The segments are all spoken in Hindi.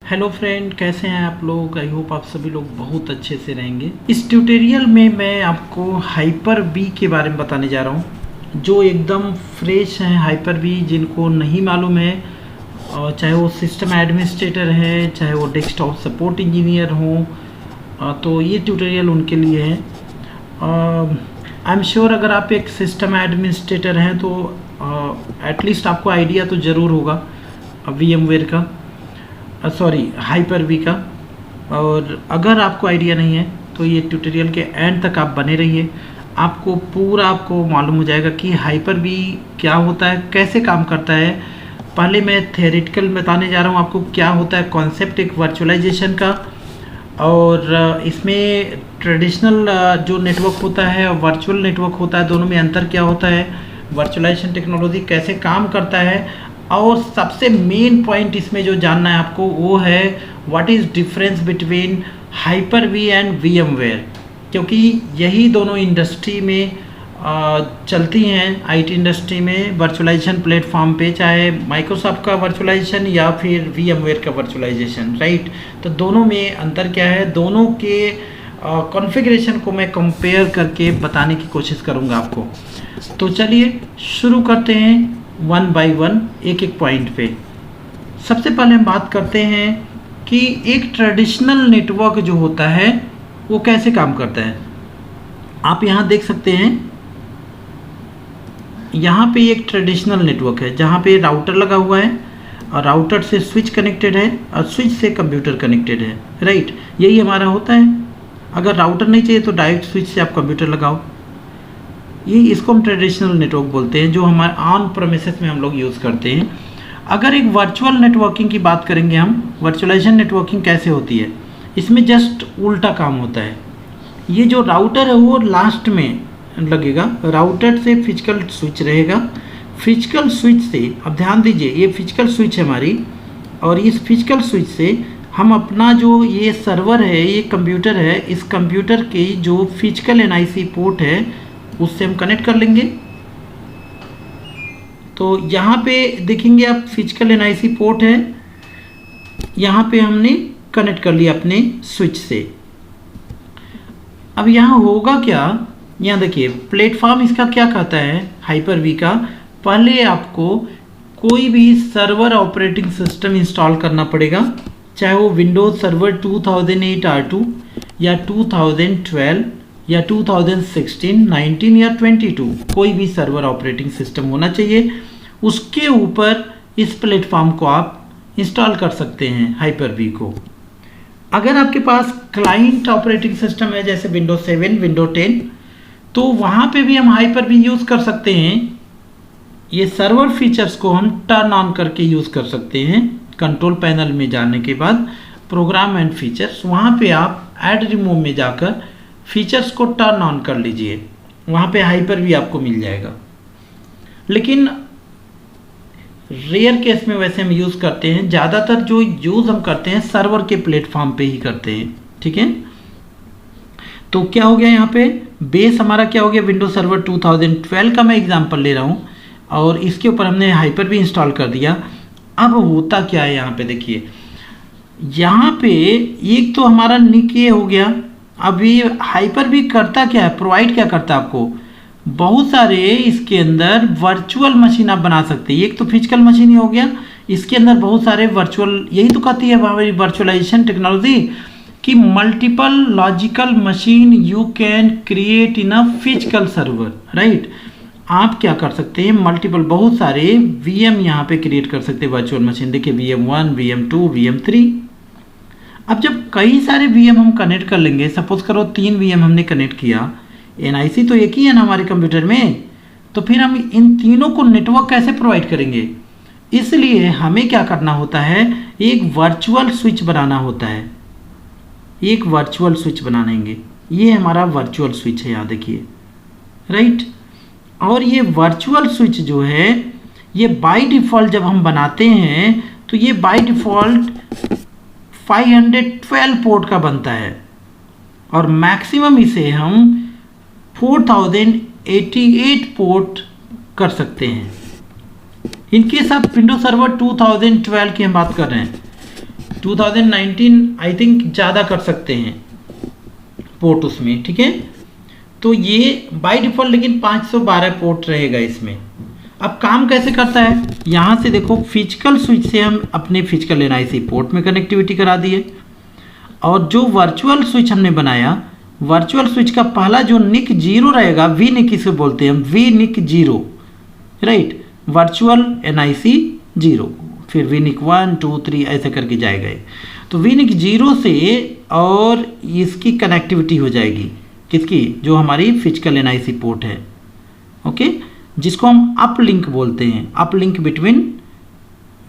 हेलो फ्रेंड, कैसे हैं आप लोग। आई होप आप सभी लोग बहुत अच्छे से रहेंगे। इस ट्यूटोरियल में मैं आपको हाइपर वी के बारे में बताने जा रहा हूँ, जो एकदम फ्रेश हैं। हाइपर वी जिनको नहीं मालूम है, और चाहे वो सिस्टम एडमिनिस्ट्रेटर है, चाहे वो डेस्कटॉप सपोर्ट इंजीनियर हो, तो ये ट्यूटोरियल उनके लिए है। आई एम श्योर अगर आप एक सिस्टम एडमिनिस्ट्रेटर हैं तो एटलीस्ट आपको आइडिया तो ज़रूर होगा VMware का, सॉरी हाइपर वी का। और अगर आपको आइडिया नहीं है तो ये ट्यूटोरियल के एंड तक आप बने रहिए, आपको मालूम हो जाएगा कि हाइपर वी क्या होता है, कैसे काम करता है। पहले मैं थ्योरेटिकल बताने जा रहा हूँ आपको क्या होता है कॉन्सेप्ट एक वर्चुअलाइजेशन का, और इसमें ट्रेडिशनल जो नेटवर्क होता है और वर्चुअल नेटवर्क होता है, दोनों में अंतर क्या होता है, वर्चुअलाइजेशन टेक्नोलॉजी कैसे काम करता है, और सबसे मेन पॉइंट इसमें जो जानना है आपको वो है what is difference between Hyper V and VMware, क्योंकि यही दोनों इंडस्ट्री में चलती हैं। आईटी इंडस्ट्री में वर्चुअलाइजेशन प्लेटफॉर्म पे, चाहे माइक्रोसॉफ्ट का वर्चुअलाइजेशन या फिर VMware का वर्चुअलाइजेशन, राइट। तो दोनों में अंतर क्या है, दोनों के कॉन्फ़िगरेशन को मैं कंपेयर करके बताने की कोशिश करूँगा आपको। तो चलिए शुरू करते हैं वन बाय वन, एक एक पॉइंट पे। सबसे पहले हम बात करते हैं कि एक ट्रेडिशनल नेटवर्क जो होता है वो कैसे काम करता है। आप यहाँ देख सकते हैं, यहाँ पे एक ट्रेडिशनल नेटवर्क है जहाँ पे राउटर लगा हुआ है, और राउटर से स्विच कनेक्टेड है, और स्विच से कंप्यूटर कनेक्टेड है, राइट। यही हमारा होता है। अगर राउटर नहीं चाहिए तो डायरेक्ट स्विच से आप कंप्यूटर लगाओ। ये इसको हम ट्रेडिशनल नेटवर्क बोलते हैं, जो हमारे ऑन प्रेमिसेस में हम लोग यूज़ करते हैं। अगर एक वर्चुअल नेटवर्किंग की बात करेंगे हम, वर्चुअलाइजेशन नेटवर्किंग कैसे होती है, इसमें जस्ट उल्टा काम होता है। ये जो राउटर है वो लास्ट में लगेगा, राउटर से फिजिकल स्विच रहेगा, फिजिकल स्विच से, अब ध्यान दीजिए ये फिजिकल स्विच है हमारी, और इस फिजिकल स्विच से हम अपना जो ये सर्वर है, ये कंप्यूटर है, इस कंप्यूटर की जो फिजिकल NIC पोर्ट है उससे हम कनेक्ट कर लेंगे। तो यहाँ पे देखेंगे आप, फिजिकल NIC पोर्ट है, यहाँ पे हमने कनेक्ट कर लिया अपने स्विच से। अब यहाँ होगा क्या, यहाँ देखिए प्लेटफॉर्म इसका क्या कहता है हाइपर वी का, पहले आपको कोई भी सर्वर ऑपरेटिंग सिस्टम इंस्टॉल करना पड़ेगा, चाहे वो विंडोज सर्वर 2008 R2 या 2012 या 2016, 19 या 22, कोई भी सर्वर ऑपरेटिंग सिस्टम होना चाहिए। उसके ऊपर इस प्लेटफॉर्म को आप इंस्टॉल कर सकते हैं हाइपर वी को। अगर आपके पास क्लाइंट ऑपरेटिंग सिस्टम है जैसे विंडोज 7, विंडोज 10, तो वहाँ पे भी हम हाइपर वी यूज़ कर सकते हैं। ये सर्वर फीचर्स को हम टर्न ऑन करके यूज़ कर सकते हैं। कंट्रोल पैनल में जाने के बाद प्रोग्राम एंड फीचर्स, वहाँ पे आप ऐड रिमूव में जाकर फीचर्स को टर्न ऑन कर लीजिए, वहाँ पे हाइपर वी आपको मिल जाएगा। लेकिन रेयर केस में वैसे हम यूज़ करते हैं, ज़्यादातर जो यूज़ हम करते हैं सर्वर के प्लेटफॉर्म पे ही करते हैं, ठीक है। तो क्या हो गया, यहाँ पे बेस हमारा क्या हो गया, विंडोज सर्वर 2012 का मैं एग्जांपल ले रहा हूँ, और इसके ऊपर हमने हाइपर वी इंस्टॉल कर दिया। अब होता क्या है, यहाँ पे देखिए, यहाँ पे एक तो हमारा निक ये हो गया। अब ये हाइपर वी करता क्या है, प्रोवाइड क्या करता है आपको, बहुत सारे इसके अंदर वर्चुअल मशीन आप बना सकते हैं। एक तो फिजिकल मशीन ही हो गया, इसके अंदर बहुत सारे वर्चुअल, यही तो कहती है हमारी वर्चुअलाइजेशन टेक्नोलॉजी कि multiple logical machine you can create in a physical server, right. आप क्या कर सकते हैं, मल्टीपल बहुत सारे VM यहाँ पे क्रिएट कर सकते हैं वर्चुअल मशीन। देखिए VM1, VM2, VM3। अब जब कई सारे VM हम कनेक्ट कर लेंगे, सपोज करो 3 VM हमने कनेक्ट किया, NIC तो एक ही है ना हमारे कंप्यूटर में, तो फिर हम इन तीनों को नेटवर्क कैसे प्रोवाइड करेंगे। इसलिए हमें क्या करना होता है, एक वर्चुअल स्विच बनाना होता है, एक वर्चुअल स्विच बनाएंगे। ये हमारा वर्चुअल स्विच है, यहाँ देखिए, राइट। और ये वर्चुअल स्विच जो है, ये बाय डिफ़ॉल्ट जब हम बनाते हैं तो ये बाय डिफ़ॉल्ट 512 पोर्ट का बनता है, और मैक्सिमम इसे हम 4088 पोर्ट कर सकते हैं। इनकेस आप विंडोज सर्वर 2012 की हम बात कर रहे हैं, 2019 आई थिंक ज़्यादा कर सकते हैं पोर्ट उसमें, ठीक है। तो ये बाय डिफ़ॉल्ट लेकिन 512 पोर्ट रहेगा इसमें। अब काम कैसे करता है, यहाँ से देखो फिजिकल स्विच से हम अपने फिजिकल एनआईसी पोर्ट में कनेक्टिविटी करा दिए, और जो वर्चुअल स्विच हमने बनाया, वर्चुअल स्विच का पहला जो निक 0 रहेगा, वी निक इसे बोलते हैं हम, V NIC 0, right, virtual NIC 0, फिर वी निक 1 2 3 ऐसे करके जाएगा। तो वी निक 0 से और इसकी कनेक्टिविटी हो जाएगी, किसकी, जो हमारी फिजिकल एनआईसी पोर्ट है, ओके, जिसको हम अप लिंक बोलते हैं, uplink between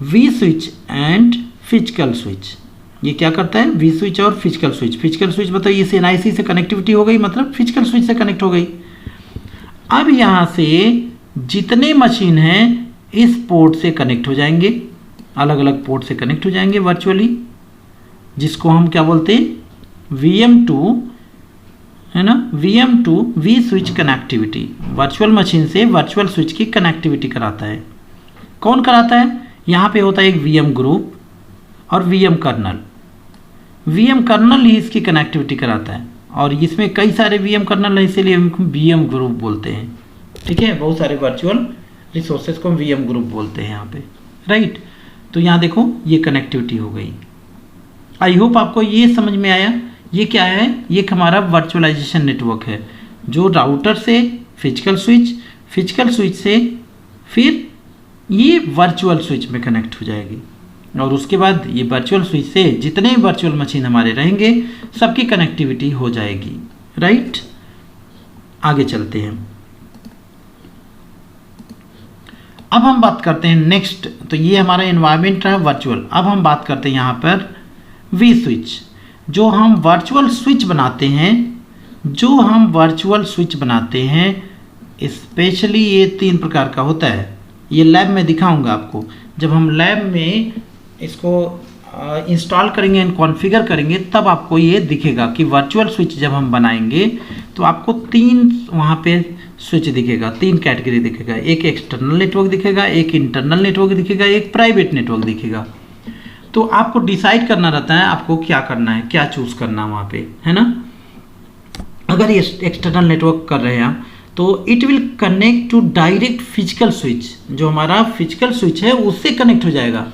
V switch and physical switch. ये क्या करता है, वी स्विच और फिजिकल स्विच। फिजिकल स्विच मतलब इस एनआईसी से कनेक्टिविटी हो गई, मतलब फिजिकल स्विच से कनेक्ट हो गई। अब यहाँ से जितने मशीन हैं इस पोर्ट से कनेक्ट हो जाएंगे, अलग अलग पोर्ट से कनेक्ट हो जाएंगे वर्चुअली, जिसको हम क्या बोलते हैं, VM2, है ना, VM2 V switch connectivity. Virtual machine से वर्चुअल स्विच की कनेक्टिविटी कराता है। कौन कराता है, यहाँ पे होता है एक VM ग्रुप और VM कर्नल। VM कर्नल ही इसकी कनेक्टिविटी कराता है, और इसमें कई सारे VM कर्नल है, इसीलिए हम VM ग्रुप बोलते हैं, ठीक है। बहुत सारे वर्चुअल रिसोर्सेज को हम VM ग्रुप बोलते हैं यहाँ पे, राइट। तो यहाँ देखो ये कनेक्टिविटी हो गई। आई होप आपको ये समझ में आया। ये क्या है, ये हमारा वर्चुअलाइजेशन नेटवर्क है, जो राउटर से फिजिकल स्विच, फिजिकल स्विच से फिर ये वर्चुअल स्विच में कनेक्ट हो जाएगी, और उसके बाद ये वर्चुअल स्विच से जितने वर्चुअल मशीन हमारे रहेंगे सबकी कनेक्टिविटी हो जाएगी, राइट। आगे चलते हैं। अब हम बात करते हैं नेक्स्ट, तो ये हमारा एनवायरनमेंट रहा वर्चुअल। अब हम बात करते हैं यहाँ पर वी स्विच। जो हम वर्चुअल स्विच बनाते हैं, जो हम वर्चुअल स्विच बनाते हैं, स्पेशली ये 3 प्रकार का होता है। ये लैब में दिखाऊंगा आपको। जब हम लैब में इसको इंस्टॉल करेंगे एंड कॉन्फ़िगर करेंगे, तब आपको ये दिखेगा कि वर्चुअल स्विच जब हम बनाएंगे तो आपको 3 वहाँ पे स्विच दिखेगा, 3 कैटेगरी दिखेगा। एक एक्सटर्नल नेटवर्क दिखेगा, एक इंटरनल नेटवर्क दिखेगा, एक प्राइवेट नेटवर्क दिखेगा। तो आपको डिसाइड करना रहता है आपको क्या करना है, क्या चूज़ करना है वहाँ पे, है ना। अगर ये एक्सटर्नल नेटवर्क कर रहे हैं हम, तो it will connect to direct physical switch. जो हमारा फिजिकल स्विच है उससे कनेक्ट हो जाएगा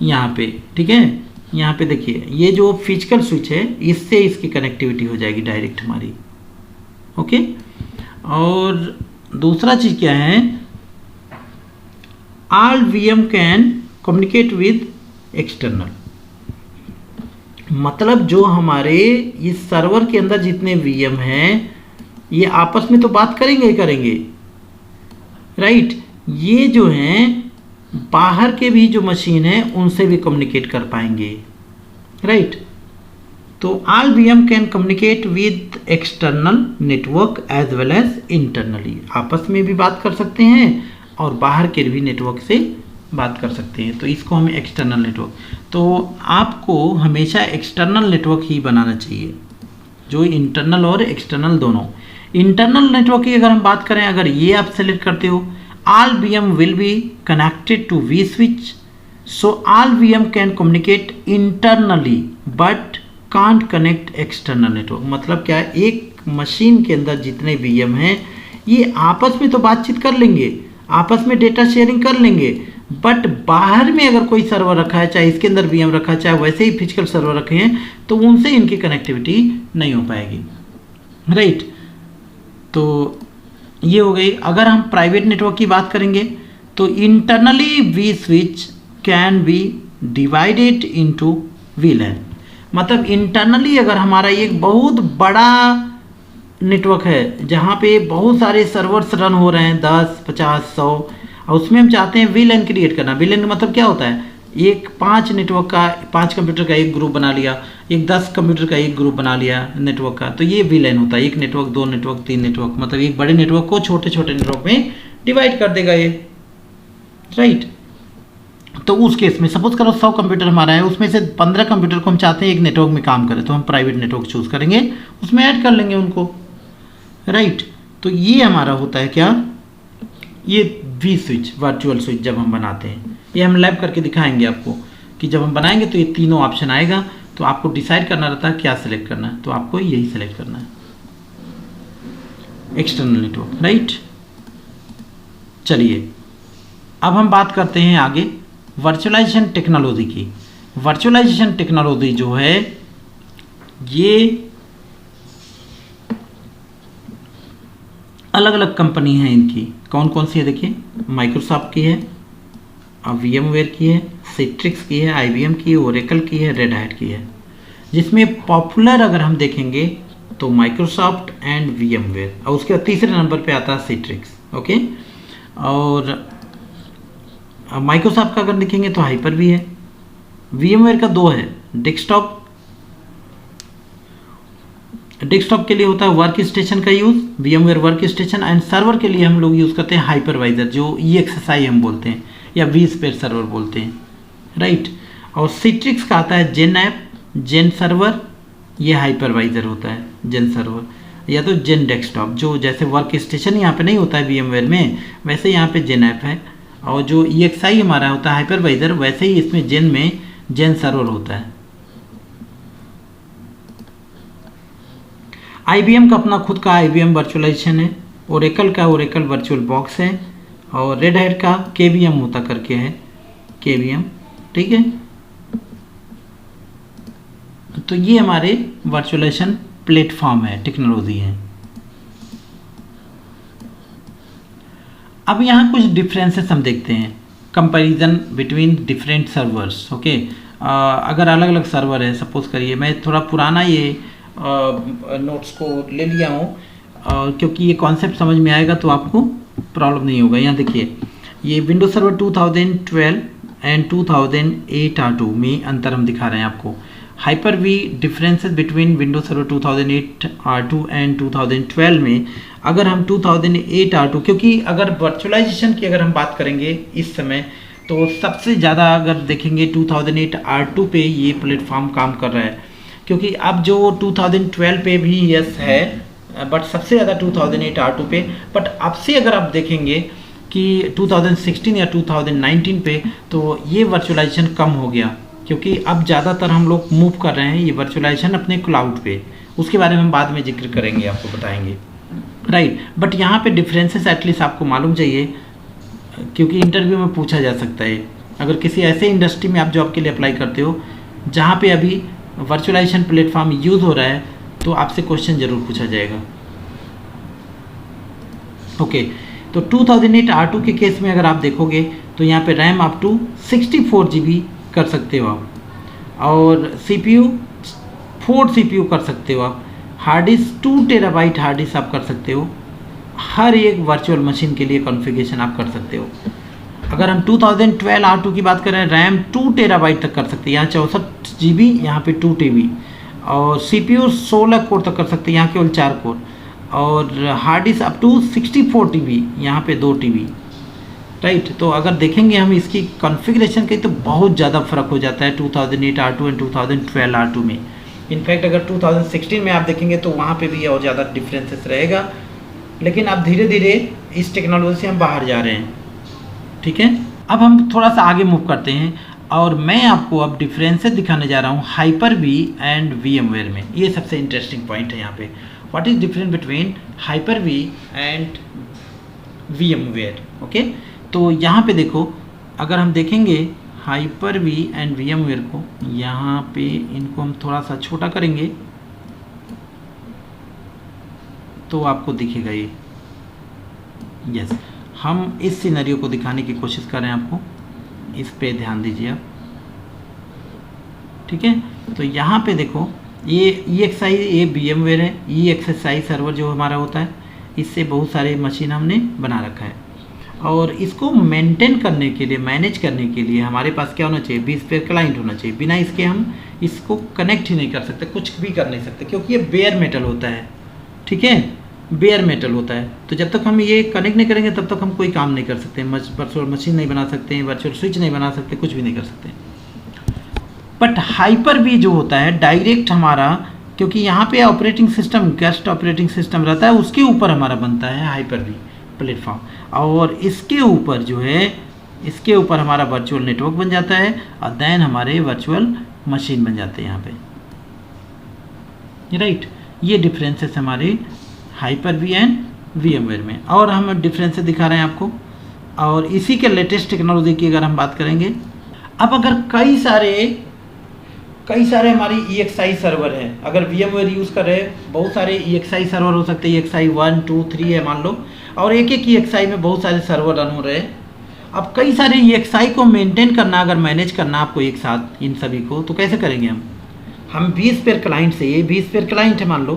यहाँ पे, ठीक है। यहाँ पे देखिए ये जो फिजिकल स्विच है इससे इसकी कनेक्टिविटी हो जाएगी डायरेक्ट हमारी, ओके। और दूसरा चीज़ क्या है, all VM can communicate with external. मतलब जो हमारे इस सर्वर के अंदर जितने VM हैं ये आपस में तो बात करेंगे ही करेंगे, राइट। ये जो हैं बाहर के भी जो मशीन है उनसे भी कम्युनिकेट कर पाएंगे, राइट। तो all VM can communicate with external network as well as internally. आपस में भी बात कर सकते हैं और बाहर के भी नेटवर्क से बात कर सकते हैं, तो इसको हम एक्सटर्नल नेटवर्क। तो आपको हमेशा एक्सटर्नल नेटवर्क ही बनाना चाहिए, जो इंटरनल और एक्सटर्नल दोनों। इंटरनल नेटवर्क की अगर हम बात करें, अगर ये आप सेलेक्ट करते हो, all VM will be connected to V switch, so all VM can communicate internally but can't connect external network. मतलब क्या है, एक मशीन के अंदर जितने VM हैं ये आपस में तो बातचीत कर लेंगे, आपस में डेटा शेयरिंग कर लेंगे, बट बाहर में अगर कोई सर्वर रखा है, चाहे इसके अंदर VM रखा है, चाहे वैसे ही फिजिकल सर्वर रखे हैं, तो उनसे इनकी कनेक्टिविटी नहीं हो पाएगी, राइट। तो ये हो गई। अगर हम प्राइवेट नेटवर्क की बात करेंगे तो internally V switch can be divided into VLAN। मतलब इंटरनली अगर हमारा एक बहुत बड़ा नेटवर्क है जहाँ पे बहुत सारे सर्वर्स रन हो रहे हैं, 10 50 100, और उसमें हम चाहते हैं VLAN क्रिएट करना। VLAN मतलब क्या होता है, एक 5 नेटवर्क का, 5 कंप्यूटर का एक ग्रुप बना लिया, एक 10 कंप्यूटर का एक ग्रुप बना लिया नेटवर्क का, तो ये VLAN होता है। एक नेटवर्क, 2 नेटवर्क, 3 नेटवर्क, मतलब एक बड़े नेटवर्क को छोटे छोटे नेटवर्क में डिवाइड कर देगा ये, राइट। तो उस केस में सपोज करो 100 कंप्यूटर हमारा है, उसमें से 15 कंप्यूटर को हम चाहते हैं एक नेटवर्क में काम करें, तो हम प्राइवेट नेटवर्क चूज करेंगे, उसमें ऐड कर लेंगे उनको, राइट। तो ये हमारा होता है क्या, ये वी स्विच, वर्चुअल स्विच जब हम बनाते हैं। ये हम लैब करके दिखाएंगे आपको कि जब हम बनाएंगे तो ये तीनों ऑप्शन आएगा, तो आपको डिसाइड करना रहता है क्या सिलेक्ट करना है, तो आपको यही सिलेक्ट करना है, एक्सटर्नल नेटवर्क, राइट। चलिए अब हम बात करते हैं आगे वर्चुअलाइजेशन टेक्नोलॉजी की। वर्चुअलाइजेशन टेक्नोलॉजी जो है ये अलग अलग कंपनी है, इनकी कौन कौन सी है देखिए, माइक्रोसॉफ्ट की है, VMware की है, सिट्रिक्स की है, IBM की है, ओरेकल की है, रेड हैट की है। जिसमें पॉपुलर अगर हम देखेंगे तो माइक्रोसॉफ्ट एंड VMware, और उसके बाद तीसरे नंबर पे आता है सिट्रिक्स, ओके। और माइक्रोसॉफ्ट का अगर देखेंगे तो हाइपर भी है, VMware का 2 है, डेस्कटॉप के लिए होता है वर्क स्टेशन का use, VMware work station, and server के लिए हम लोग यूज़ करते हैं हाइपरवाइजर, जो EXSI हम बोलते हैं या vSphere सर्वर बोलते हैं, राइट। और सिट्रिक्स का आता है जेन ऐप, जेन सर्वर, ये हाइपरवाइजर होता है जेन सर्वर, या तो जेन डेस्कटॉप, जो जैसे वर्क स्टेशन यहाँ पे नहीं होता है VMware में, वैसे यहाँ पे जेन ऐप है। और जो EXI हमारा होता है हाइपरवाइजर, वैसे ही इसमें जेन में जेन सर्वर होता है। IBM का अपना खुद का IBM वर्चुअलाइजेशन है, ओरेकल का ओरेकल वर्चुअल बॉक्स है, और रेड हैट का KVM होता करके है, KVM, ठीक है। तो ये हमारे वर्चुअलाइजेशन प्लेटफॉर्म है, टेक्नोलॉजी है। अब यहाँ कुछ डिफरेंसेस हम देखते हैं, comparison between different servers, okay. अगर अलग अलग सर्वर है, सपोज करिए मैं थोड़ा पुराना ये नोट्स को ले लिया हूँ, क्योंकि ये कॉन्सेप्ट समझ में आएगा तो आपको प्रॉब्लम नहीं होगा। यहाँ देखिए, ये विंडोज सर्वर 2012 एंड 2008 R2 में अंतर हम दिखा रहे हैं आपको। Hyper V differences between Windows server 2008 R2 and 2012 में, अगर हम 2008 R2, क्योंकि अगर वर्चुअलाइजेशन की अगर हम बात करेंगे इस समय, तो सबसे ज़्यादा अगर देखेंगे 2008 R2 पे ये प्लेटफॉर्म काम कर रहा है, क्योंकि अब जो 2012 पे भी यस है, बट सबसे ज़्यादा 2008 R2 पे। बट अब से अगर आप देखेंगे कि 2016 या 2019 पे, तो ये वर्चुअलाइजेशन कम हो गया, क्योंकि अब ज़्यादातर हम लोग मूव कर रहे हैं ये वर्चुअलाइजेशन अपने क्लाउड पे। उसके बारे में हम बाद में जिक्र करेंगे, आपको बताएंगे, राइट। बट यहाँ पे डिफरेंसेस एटलीस्ट आपको मालूम चाहिए, क्योंकि इंटरव्यू में पूछा जा सकता है। अगर किसी ऐसे इंडस्ट्री में आप जॉब के लिए अप्लाई करते हो जहाँ पे अभी वर्चुअलाइजेशन प्लेटफॉर्म यूज़ हो रहा है, तो आपसे क्वेश्चन जरूर पूछा जाएगा, ओके। तो 2008 R2 के केस में अगर आप देखोगे तो यहाँ पे रैम अप टू 64 GB कर सकते हो आप, और CPU 4 CPU कर सकते हो आप, hard disk 2 TB hard disk आप कर सकते हो। हर एक वर्चुअल मशीन के लिए कॉन्फ़िगरेशन आप कर सकते हो। अगर हम 2012 R2 की बात करें, रैम 2 TB तक कर सकते हैं, यहाँ 64 GB, यहाँ पे 2 TB, और CPU 16 कोर तक कर सकते हैं, यहाँ केवल 4 कोर, और hard disk up to 64 TB, यहाँ पे 2 TB, राइट। तो अगर देखेंगे हम इसकी कॉन्फ़िगरेशन की, तो बहुत ज़्यादा फ़र्क हो जाता है 2008 R2 एंड 2012 R2 में। इनफैक्ट अगर 2016 में आप देखेंगे तो वहाँ पे भी और ज़्यादा डिफरेंसेस रहेगा, लेकिन अब धीरे धीरे इस टेक्नोलॉजी से हम बाहर जा रहे हैं, ठीक है। अब हम थोड़ा सा आगे मूव करते हैं, और मैं आपको अब डिफरेंसेस दिखाने जा रहा हूँ हाइपर वी एंड VMware में। ये सबसे इंटरेस्टिंग पॉइंट है यहाँ पे, what is difference between Hyper V and VMware, okay. तो यहाँ पे देखो, अगर हम देखेंगे हाइपर वी एंड VMware को, यहाँ पे इनको हम थोड़ा सा छोटा करेंगे तो आपको दिखेगा ये, यस। हम इस सिनेरियो को दिखाने की कोशिश कर रहे हैं आपको, इस पे ध्यान दीजिए आप, ठीक है। तो यहाँ पे देखो, ये EXI, ये VMware है, EXSI सर्वर जो हमारा होता है, इससे बहुत सारे मशीन हमने बना रखा है, और इसको मेंटेन करने के लिए, मैनेज करने के लिए हमारे पास क्या होना चाहिए, vSphere क्लाइंट होना चाहिए। बिना इसके हम इसको कनेक्ट ही नहीं कर सकते, कुछ भी कर नहीं सकते, क्योंकि ये बेयर मेटल होता है, ठीक है, बेयर मेटल होता है। तो जब तक हम ये कनेक्ट नहीं करेंगे तब तक हम कोई काम नहीं कर सकते, वर्चुअल मशीन नहीं बना सकते, वर्चुअल स्विच नहीं बना सकते, कुछ भी नहीं कर सकते। बट हाइपर वी जो होता है डायरेक्ट हमारा, क्योंकि यहाँ पे operating system, guest operating system रहता है, उसके ऊपर हमारा बनता है हाइपर वी प्लेटफॉर्म, और इसके ऊपर जो है इसके ऊपर हमारा वर्चुअल नेटवर्क बन जाता है और देन हमारे वर्चुअल मशीन बन जाते हैं यहाँ पे, राइट। ये डिफरेंसेस हमारे हाइपर-वी एंड VMware में, और हम डिफरेंसेस दिखा रहे हैं आपको। और इसी के लेटेस्ट टेक्नोलॉजी की अगर हम बात करेंगे, अब अगर कई सारे हमारी EXI सर्वर है, अगर VMware यूज़ कर रहे हैं, बहुत सारे EXI सर्वर हो सकते हैं, EXI 1, 2, 3 है मान लो, और एक एक EXI में बहुत सारे सर्वर रन हो रहे हैं। अब कई सारे EXI को मेंटेन करना, अगर मैनेज करना आपको एक साथ इन सभी को, तो कैसे करेंगे हम 20 पेयर क्लाइंट से, ये 20 पेयर क्लाइंट है मान लो,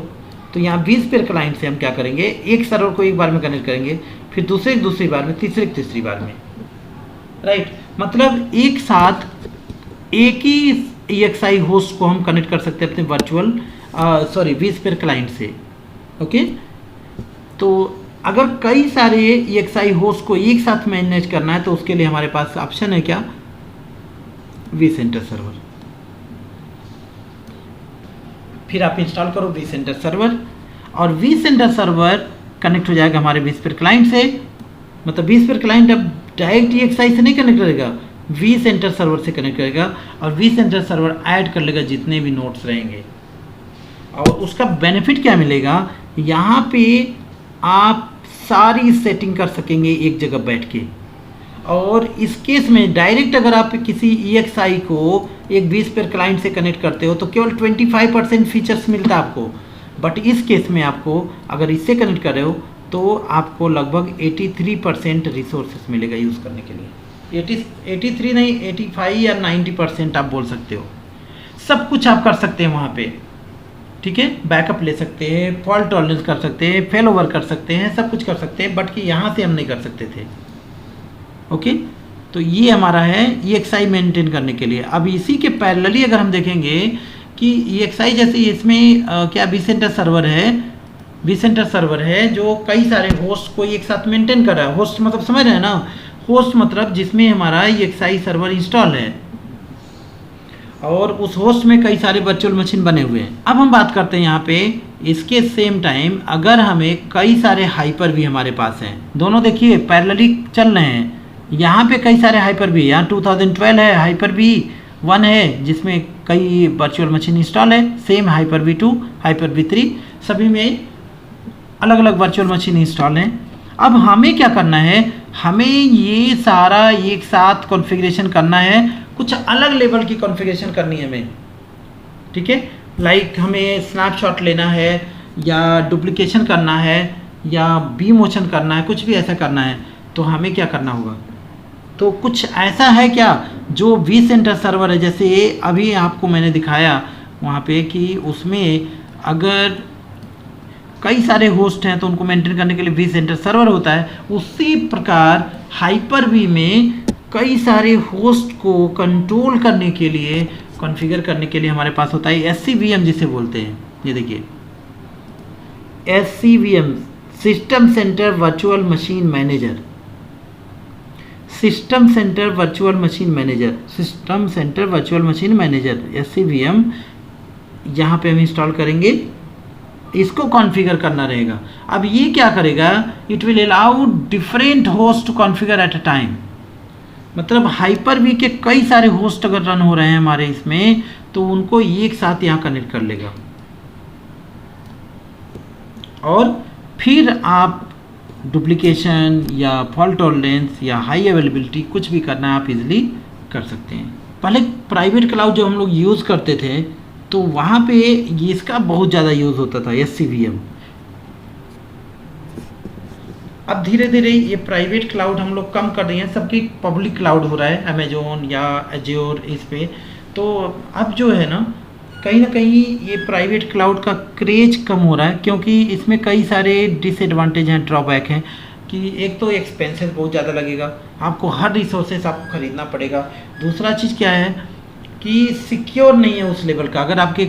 तो यहाँ 20 पेयर क्लाइंट से हम क्या करेंगे, एक सर्वर को एक बार में कनेक्ट करेंगे, फिर दूसरी बार में, तीसरी बार में, राइट। मतलब एक साथ एक ही EXI होस्ट को हम कनेक्ट कर सकते हैं अपने वर्चुअल 20 पेयर क्लाइंट से, ओके। तो अगर कई सारे EXI होस्ट को एक साथ मैनेज करना है तो उसके लिए हमारे पास ऑप्शन है क्या, vCenter सर्वर। फिर आप इंस्टॉल करो vCenter सर्वर, और vCenter सर्वर कनेक्ट हो जाएगा हमारे 20 पेयर क्लाइंट से। मतलब 20 पेयर क्लाइंट अब डायरेक्ट EXI से नहीं कनेक्ट करेगा, vCenter सर्वर से कनेक्ट करेगा, और vCenter सर्वर ऐड कर लेगा जितने भी नोड्स रहेंगे। और उसका बेनिफिट क्या मिलेगा, यहाँ पे आप सारी सेटिंग कर सकेंगे एक जगह बैठ के। और इस केस में डायरेक्ट अगर आप किसी EXI को एक 20 पेयर क्लाइंट से कनेक्ट करते हो तो केवल 25% फीचर्स मिलता है आपको, बट इस केस में आपको अगर इससे कनेक्ट कर रहे हो तो आपको लगभग 83% रिसोर्सेस मिलेगा यूज़ करने के लिए। 83 नहीं, 85 या 90% आप बोल सकते हो। सब कुछ आप कर सकते हैं वहाँ पे, ठीक है। बैकअप ले सकते हैं, फॉल्ट टॉलरेंस कर सकते हैं, फेल ओवर कर सकते हैं, सब कुछ कर सकते हैं, बट कि यहाँ से हम नहीं कर सकते थे, ओके। तो ये हमारा है EXI मेंटेन करने के लिए। अब इसी के पैरेलली अगर हम देखेंगे कि EXI जैसे इसमें क्या vCenter सर्वर है जो कई सारे होस्ट को एक साथ मेंटेन कर रहा है। होस्ट मतलब समझ रहे हैं ना, होस्ट मतलब जिसमें हमारा EXI सर्वर इंस्टॉल है और उस होस्ट में कई सारे वर्चुअल मशीन बने हुए हैं। अब हम बात करते हैं यहाँ पे इसके सेम टाइम अगर हमें कई सारे हाइपर-वी हमारे पास हैं, दोनों देखिए पैरेलली चल रहे हैं। यहाँ पे कई सारे हाइपर-वी, यहाँ 2012 है, हाइपर-वी 1 है जिसमें कई वर्चुअल मशीन इंस्टॉल है, सेम हाइपर-वी 2, हाइपर-वी 3, सभी में अलग अलग वर्चुअल मशीन इंस्टॉल हैं। अब हमें क्या करना है, हमें ये सारा एक साथ कॉन्फ़िगरेशन करना है, कुछ अलग लेवल की कॉन्फ़िगरेशन करनी है हमें, ठीक है। लाइक हमें स्नैपशॉट लेना है या डुप्लीकेशन करना है या बी मोशन करना है, कुछ भी ऐसा करना है, तो हमें क्या करना होगा। तो कुछ ऐसा है क्या जो vCenter सर्वर है, जैसे अभी आपको मैंने दिखाया वहाँ पे कि उसमें अगर कई सारे होस्ट हैं तो उनको मेंटेन करने के लिए vCenter सर्वर होता है, उसी प्रकार हाइपर-वी में कई सारे होस्ट को कंट्रोल करने के लिए, कॉन्फ़िगर करने के लिए हमारे पास होता है SCVM जिसे बोलते हैं। ये देखिए SCVM, system centre virtual machine manager, system centre virtual machine manager, system centre virtual machine manager SCVM यहाँ पे हम इंस्टॉल करेंगे, इसको कॉन्फ़िगर करना रहेगा। अब ये क्या करेगा, it will allow different host to configure at a time. मतलब हाइपर-वी के कई सारे होस्ट अगर रन हो रहे हैं हमारे इसमें तो उनको एक साथ यहाँ कनेक्ट कर लेगा, और फिर आप डुप्लीकेशन या फॉल्ट टॉलरेंस या हाई अवेलेबिलिटी कुछ भी करना है आप इजीली कर सकते हैं। पहले प्राइवेट क्लाउड जो हम लोग यूज़ करते थे तो वहाँ पे इसका बहुत ज़्यादा यूज़ होता था SCVM। अब धीरे धीरे ये प्राइवेट क्लाउड हम लोग कम कर रहे हैं, सबकी पब्लिक क्लाउड हो रहा है अमेजोन या एज्योर इस पे। तो अब जो है ना कहीं ये प्राइवेट क्लाउड का क्रेज कम हो रहा है, क्योंकि इसमें कई सारे डिसएडवांटेज हैं, ड्रॉबैक हैं कि एक तो एक्सपेंसेस बहुत ज़्यादा लगेगा, आपको हर रिसोर्सेस आपको ख़रीदना पड़ेगा। दूसरा चीज़ क्या है कि सिक्योर नहीं है उस लेवल का, अगर आपकी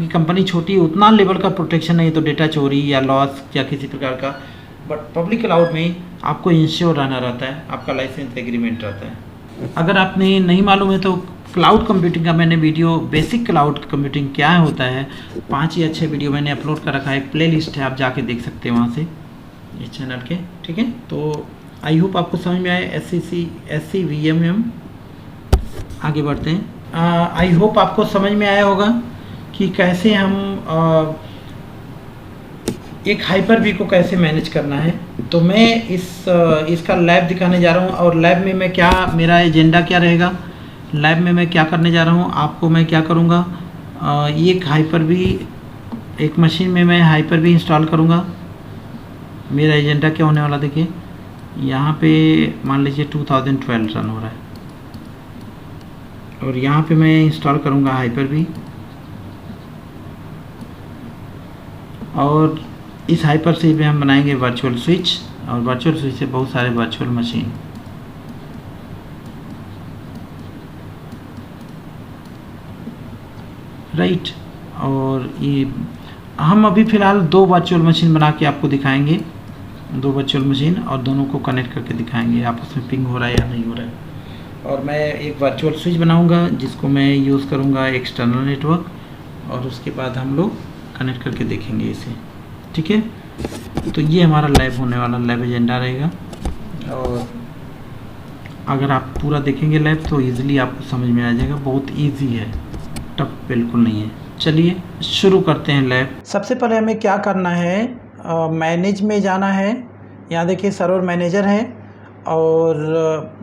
कंपनी छोटी है उतना लेवल का प्रोटेक्शन नहीं है तो डेटा चोरी या लॉस या किसी प्रकार का। बट पब्लिक क्लाउड में आपको इंश्योर रहना रहता है, आपका लाइसेंस एग्रीमेंट रहता है। अगर आपने नहीं मालूम है तो क्लाउड कंप्यूटिंग का मैंने वीडियो, बेसिक क्लाउड कंप्यूटिंग क्या होता है, 5 या 6 वीडियो मैंने अपलोड कर रखा है, एक प्लेलिस्ट है, आप जाके देख सकते हैं वहाँ से इस चैनल के, ठीक है। तो आई होप आपको समझ में आए SCVMM। आगे बढ़ते हैं। आई होप आपको समझ में आया होगा कि कैसे हम एक हाइपर वी को कैसे मैनेज करना है। तो मैं इसका लैब दिखाने जा रहा हूँ, और लैब में मैं क्या, मेरा एजेंडा क्या रहेगा, लैब में मैं क्या करने जा रहा हूँ, आपको मैं क्या करूँगा, एक हाइपर वी, एक मशीन में मैं हाइपर वी इंस्टॉल करूँगा। मेरा एजेंडा क्या होने वाला देखिए, यहाँ पे मान लीजिए 2012 रन हो रहा है, और यहाँ पे मैं इंस्टॉल करूँगा हाइपर वी, और इस हाइपर सी में हम बनाएंगे वर्चुअल स्विच, और वर्चुअल स्विच से बहुत सारे वर्चुअल मशीन। राइट, और ये हम अभी फ़िलहाल 2 वर्चुअल मशीन बना के आपको दिखाएंगे, 2 वर्चुअल मशीन, और दोनों को कनेक्ट करके दिखाएंगे आपस में पिंग हो रहा है या नहीं हो रहा है। और मैं एक वर्चुअल स्विच बनाऊंगा जिसको मैं यूज़ करूंगा एक्सटर्नल नेटवर्क, और उसके बाद हम लोग कनेक्ट करके देखेंगे इसे। ठीक है, तो ये हमारा लैब होने वाला, लैब एजेंडा रहेगा। और अगर आप पूरा देखेंगे लैब तो ईज़िली आपको समझ में आ जाएगा, बहुत ईजी है, टफ बिल्कुल नहीं है। चलिए शुरू करते हैं लैब। सबसे पहले हमें क्या करना है, मैनेज में जाना है। यहाँ देखिए सर्वर मैनेजर है, और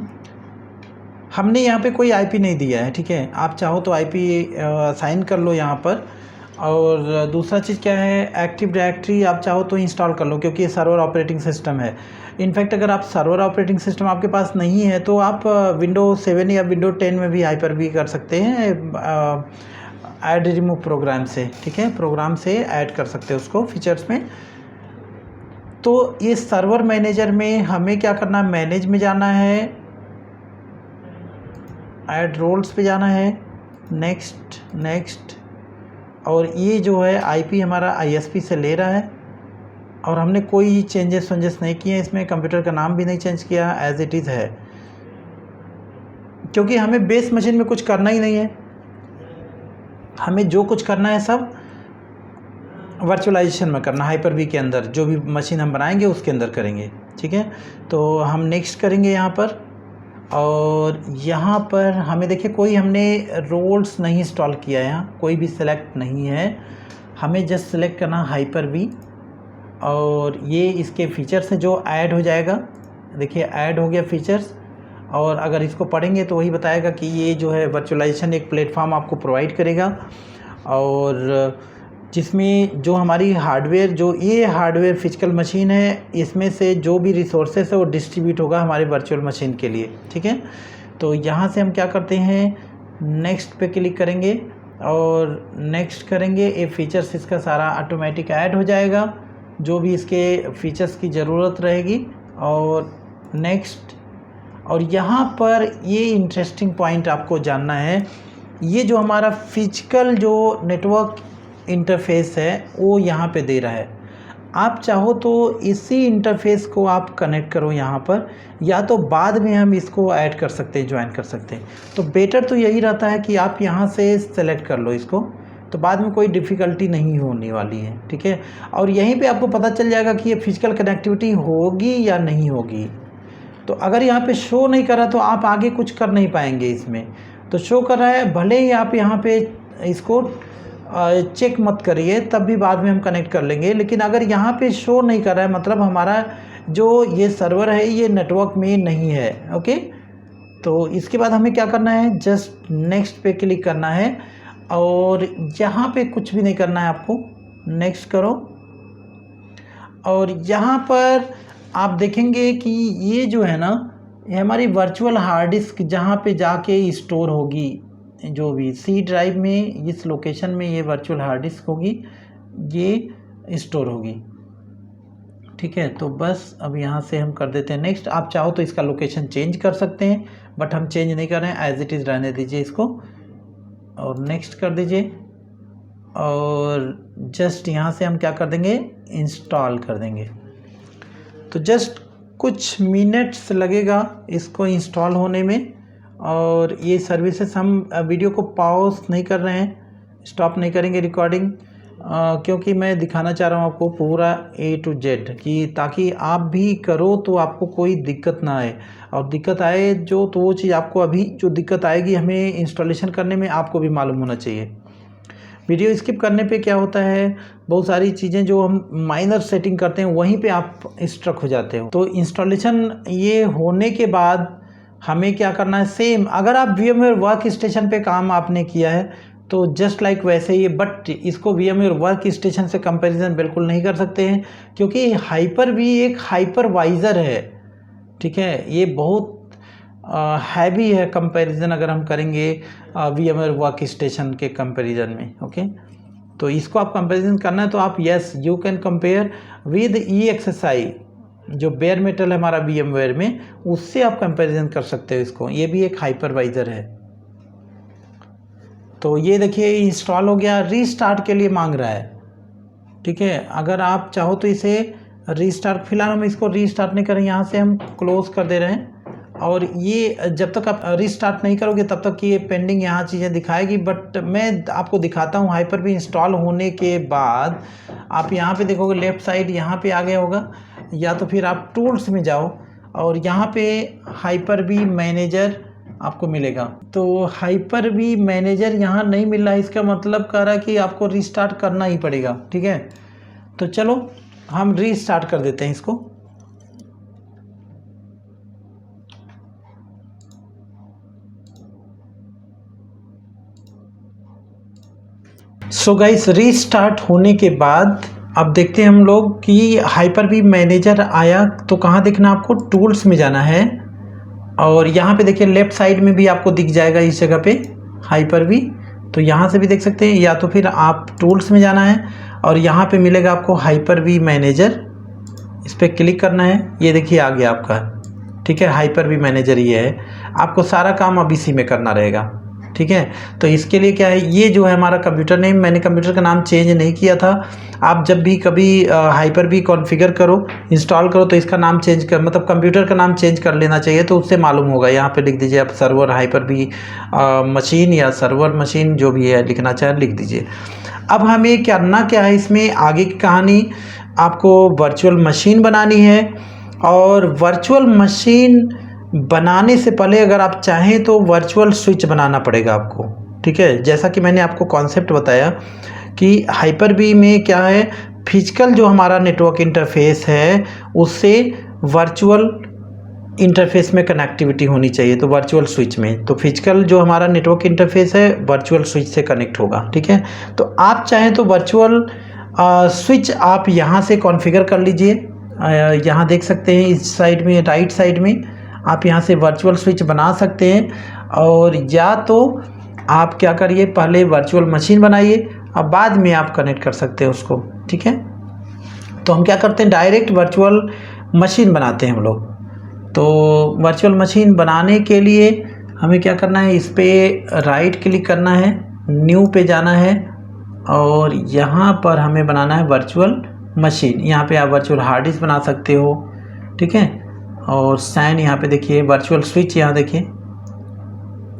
हमने यहाँ पे कोई आईपी नहीं दिया है। ठीक है, आप चाहो तो आईपी साइन कर लो यहाँ पर। और दूसरा चीज़ क्या है, एक्टिव डायरेक्टरी आप चाहो तो इंस्टॉल कर लो, क्योंकि ये सर्वर ऑपरेटिंग सिस्टम है। इनफैक्ट अगर आप सर्वर ऑपरेटिंग सिस्टम आपके पास नहीं है तो आप विंडो 7 या विंडो 10 में भी हाइपर वी कर सकते हैं, ऐड रिमूव प्रोग्राम से। ठीक है, प्रोग्राम से ऐड कर सकते हैं उसको फीचर्स में। तो ये सर्वर मैनेजर में हमें क्या करना है, मैनेज में जाना है, ऐड रोल्स पे जाना है, नेक्स्ट नेक्स्ट, और ये जो है आईपी हमारा आईएसपी से ले रहा है, और हमने कोई चेंजेस नहीं किए इसमें, कंप्यूटर का नाम भी नहीं चेंज किया, एज इट इज़ है, क्योंकि हमें बेस मशीन में कुछ करना ही नहीं है। हमें जो कुछ करना है सब वर्चुअलाइजेशन में करना, हाइपर वी के अंदर जो भी मशीन हम बनाएंगे उसके अंदर करेंगे। ठीक है, तो हम नेक्स्ट करेंगे यहाँ पर। और यहाँ पर हमें देखिए कोई हमने रोल्स नहीं इंस्टॉल किया है, यहाँ कोई भी सिलेक्ट नहीं है, हमें जस्ट सिलेक्ट करना हाइपर वी, और ये इसके फीचर्स हैं जो ऐड हो जाएगा। देखिए ऐड हो गया फीचर्स, और अगर इसको पढ़ेंगे तो वही बताएगा कि ये जो है वर्चुअलाइजेशन एक प्लेटफॉर्म आपको प्रोवाइड करेगा, और जिसमें जो हमारी हार्डवेयर, जो ये हार्डवेयर फिजिकल मशीन है, इसमें से जो भी रिसोर्सेस है वो डिस्ट्रीब्यूट होगा हमारे वर्चुअल मशीन के लिए। ठीक है, तो यहाँ से हम क्या करते हैं, नेक्स्ट पे क्लिक करेंगे, और नेक्स्ट करेंगे, ये फीचर्स इसका सारा ऑटोमेटिक ऐड हो जाएगा, जो भी इसके फीचर्स की ज़रूरत रहेगी, और नेक्स्ट। और यहाँ पर ये इंटरेस्टिंग पॉइंट आपको जानना है, ये जो हमारा फिजिकल जो नेटवर्क इंटरफेस है वो यहाँ पे दे रहा है। आप चाहो तो इसी इंटरफेस को आप कनेक्ट करो यहाँ पर, या तो बाद में हम इसको ऐड कर सकते हैं, ज्वाइन कर सकते हैं। तो बेटर तो यही रहता है कि आप यहाँ से सेलेक्ट कर लो इसको, तो बाद में कोई डिफ़िकल्टी नहीं होने वाली है। ठीक है, और यहीं पे आपको पता चल जाएगा कि ये फिजिकल कनेक्टिविटी होगी या नहीं होगी। तो अगर यहाँ पे शो नहीं कर रहा तो आप आगे कुछ कर नहीं पाएंगे इसमें। तो शो कर रहा है, भले ही आप यहाँ पे इसको चेक मत करिए, तब भी बाद में हम कनेक्ट कर लेंगे। लेकिन अगर यहाँ पे शो नहीं कर रहा है, मतलब हमारा जो ये सर्वर है ये नेटवर्क में नहीं है। ओके, तो इसके बाद हमें क्या करना है, जस्ट नेक्स्ट पे क्लिक करना है, और यहाँ पे कुछ भी नहीं करना है आपको, नेक्स्ट करो। और यहाँ पर आप देखेंगे कि ये जो है ना, ये हमारी वर्चुअल हार्ड डिस्क जहाँ पे जाके स्टोर होगी, जो भी सी ड्राइव में इस लोकेशन में ये वर्चुअल हार्ड डिस्क होगी, ये स्टोर होगी। ठीक है, तो बस अब यहाँ से हम कर देते हैं नेक्स्ट। आप चाहो तो इसका लोकेशन चेंज कर सकते हैं, बट हम चेंज नहीं कर रहे हैं, एज इट इज़ रहने दीजिए इसको, और नेक्स्ट कर दीजिए। और जस्ट यहाँ से हम क्या कर देंगे, इंस्टॉल कर देंगे। तो जस्ट कुछ मिनट्स लगेगा इसको इंस्टॉल होने में। और ये सर्विसेज हम वीडियो को पॉज नहीं कर रहे हैं, स्टॉप नहीं करेंगे रिकॉर्डिंग, क्योंकि मैं दिखाना चाह रहा हूँ आपको पूरा A to Z कि ताकि आप भी करो तो आपको कोई दिक्कत ना आए, और दिक्कत आए जो तो वो चीज़ आपको अभी जो दिक्कत आएगी हमें इंस्टॉलेशन करने में आपको भी मालूम होना चाहिए। वीडियो स्किप करने पे क्या होता है, बहुत सारी चीज़ें जो हम माइनर सेटिंग करते हैं वहीं पे आप स्ट्रक हो जाते हो। तो इंस्टॉलेशन ये होने के बाद हमें क्या करना है, सेम अगर आप VMware वर्क स्टेशन पे काम आपने किया है तो जस्ट लाइक वैसे ही, बट इसको VMware वर्क स्टेशन से कंपैरिजन बिल्कुल नहीं कर सकते हैं क्योंकि Hyper-V एक हाइपरवाइज़र है, ठीक है। ये बहुत हैवी है कंपैरिजन अगर हम करेंगे VMware वर्क स्टेशन के कंपैरिजन में, ओके। तो इसको आप कंपैरिजन करना है तो आप yes you can compare with EXSI जो बेयर मेटल है हमारा VMware में, उससे आप कंपैरिजन कर सकते हो इसको। ये भी एक हाइपरवाइज़र है। तो ये देखिए इंस्टॉल हो गया, रीस्टार्ट के लिए मांग रहा है, ठीक है। अगर आप चाहो तो इसे रीस्टार्ट, फिलहाल हम इसको रीस्टार्ट नहीं करें, यहाँ से हम क्लोज कर दे रहे हैं। और ये जब तक आप रीस्टार्ट नहीं करोगे तब तक ये पेंडिंग यहाँ चीज़ें दिखाएगी, बट मैं आपको दिखाता हूँ Hyper-V इंस्टॉल होने के बाद आप यहाँ पे देखोगे लेफ़्ट साइड यहाँ पे आ गया होगा, या तो फिर आप टूल्स में जाओ और यहाँ पे Hyper-V मैनेजर आपको मिलेगा। तो Hyper-V मैनेजर यहाँ नहीं मिल रहा है, इसका मतलब कह रहा है कि आपको रीस्टार्ट करना ही पड़ेगा, ठीक है। तो चलो हम रीस्टार्ट कर देते हैं इसको। सो गाइस रीस्टार्ट होने के बाद अब देखते हैं हम लोग कि Hyper-V मैनेजर आया। तो कहाँ देखना, आपको टूल्स में जाना है और यहाँ पे देखिए लेफ़्ट साइड में भी आपको दिख जाएगा इस जगह पे Hyper-V। तो यहाँ से भी देख सकते हैं, या तो फिर आप टूल्स में जाना है और यहाँ पे मिलेगा आपको Hyper-V मैनेजर, इस पर क्लिक करना है। ये देखिए आ गया आपका, ठीक है। Hyper-V मैनेजर ये है, आपको सारा काम अब इसी में करना रहेगा, ठीक है। तो इसके लिए क्या है, ये जो है हमारा कंप्यूटर नेम, मैंने कंप्यूटर का नाम चेंज नहीं किया था। आप जब भी कभी Hyper-V कॉन्फ़िगर करो, इंस्टॉल करो तो इसका नाम चेंज कर, मतलब कंप्यूटर का नाम चेंज कर लेना चाहिए, तो उससे मालूम होगा। यहाँ पे लिख दीजिए आप सर्वर Hyper-V मशीन या सर्वर मशीन, जो भी है लिखना चाहे लिख दीजिए। अब हमें करना क्या है, इसमें आगे की कहानी, आपको वर्चुअल मशीन बनानी है। और वर्चुअल मशीन बनाने से पहले अगर आप चाहें तो वर्चुअल स्विच बनाना पड़ेगा आपको, ठीक है। जैसा कि मैंने आपको कॉन्सेप्ट बताया कि Hyper-V में क्या है, फिजिकल जो हमारा नेटवर्क इंटरफेस है उससे वर्चुअल इंटरफेस में कनेक्टिविटी होनी चाहिए, तो वर्चुअल स्विच में। तो फिजिकल जो हमारा नेटवर्क इंटरफेस है वर्चुअल स्विच से कनेक्ट होगा, ठीक है। तो आप चाहें तो वर्चुअल स्विच आप यहाँ से कॉन्फ़िगर कर लीजिए। यहाँ देख सकते हैं इस साइड में, राइट साइड में आप यहाँ से वर्चुअल स्विच बना सकते हैं। और या तो आप क्या करिए, पहले वर्चुअल मशीन बनाइए, अब बाद में आप कनेक्ट कर सकते हैं उसको, ठीक है। तो हम क्या करते हैं, डायरेक्ट वर्चुअल मशीन बनाते हैं हम लोग। तो वर्चुअल मशीन बनाने के लिए हमें क्या करना है, इस पर राइट क्लिक करना है, न्यू पे जाना है और यहाँ पर हमें बनाना है वर्चुअल मशीन। यहाँ पे आप वर्चुअल हार्ड डिस्क बना सकते हो, ठीक है। और साइन यहाँ पे देखिए, वर्चुअल स्विच यहाँ देखिए,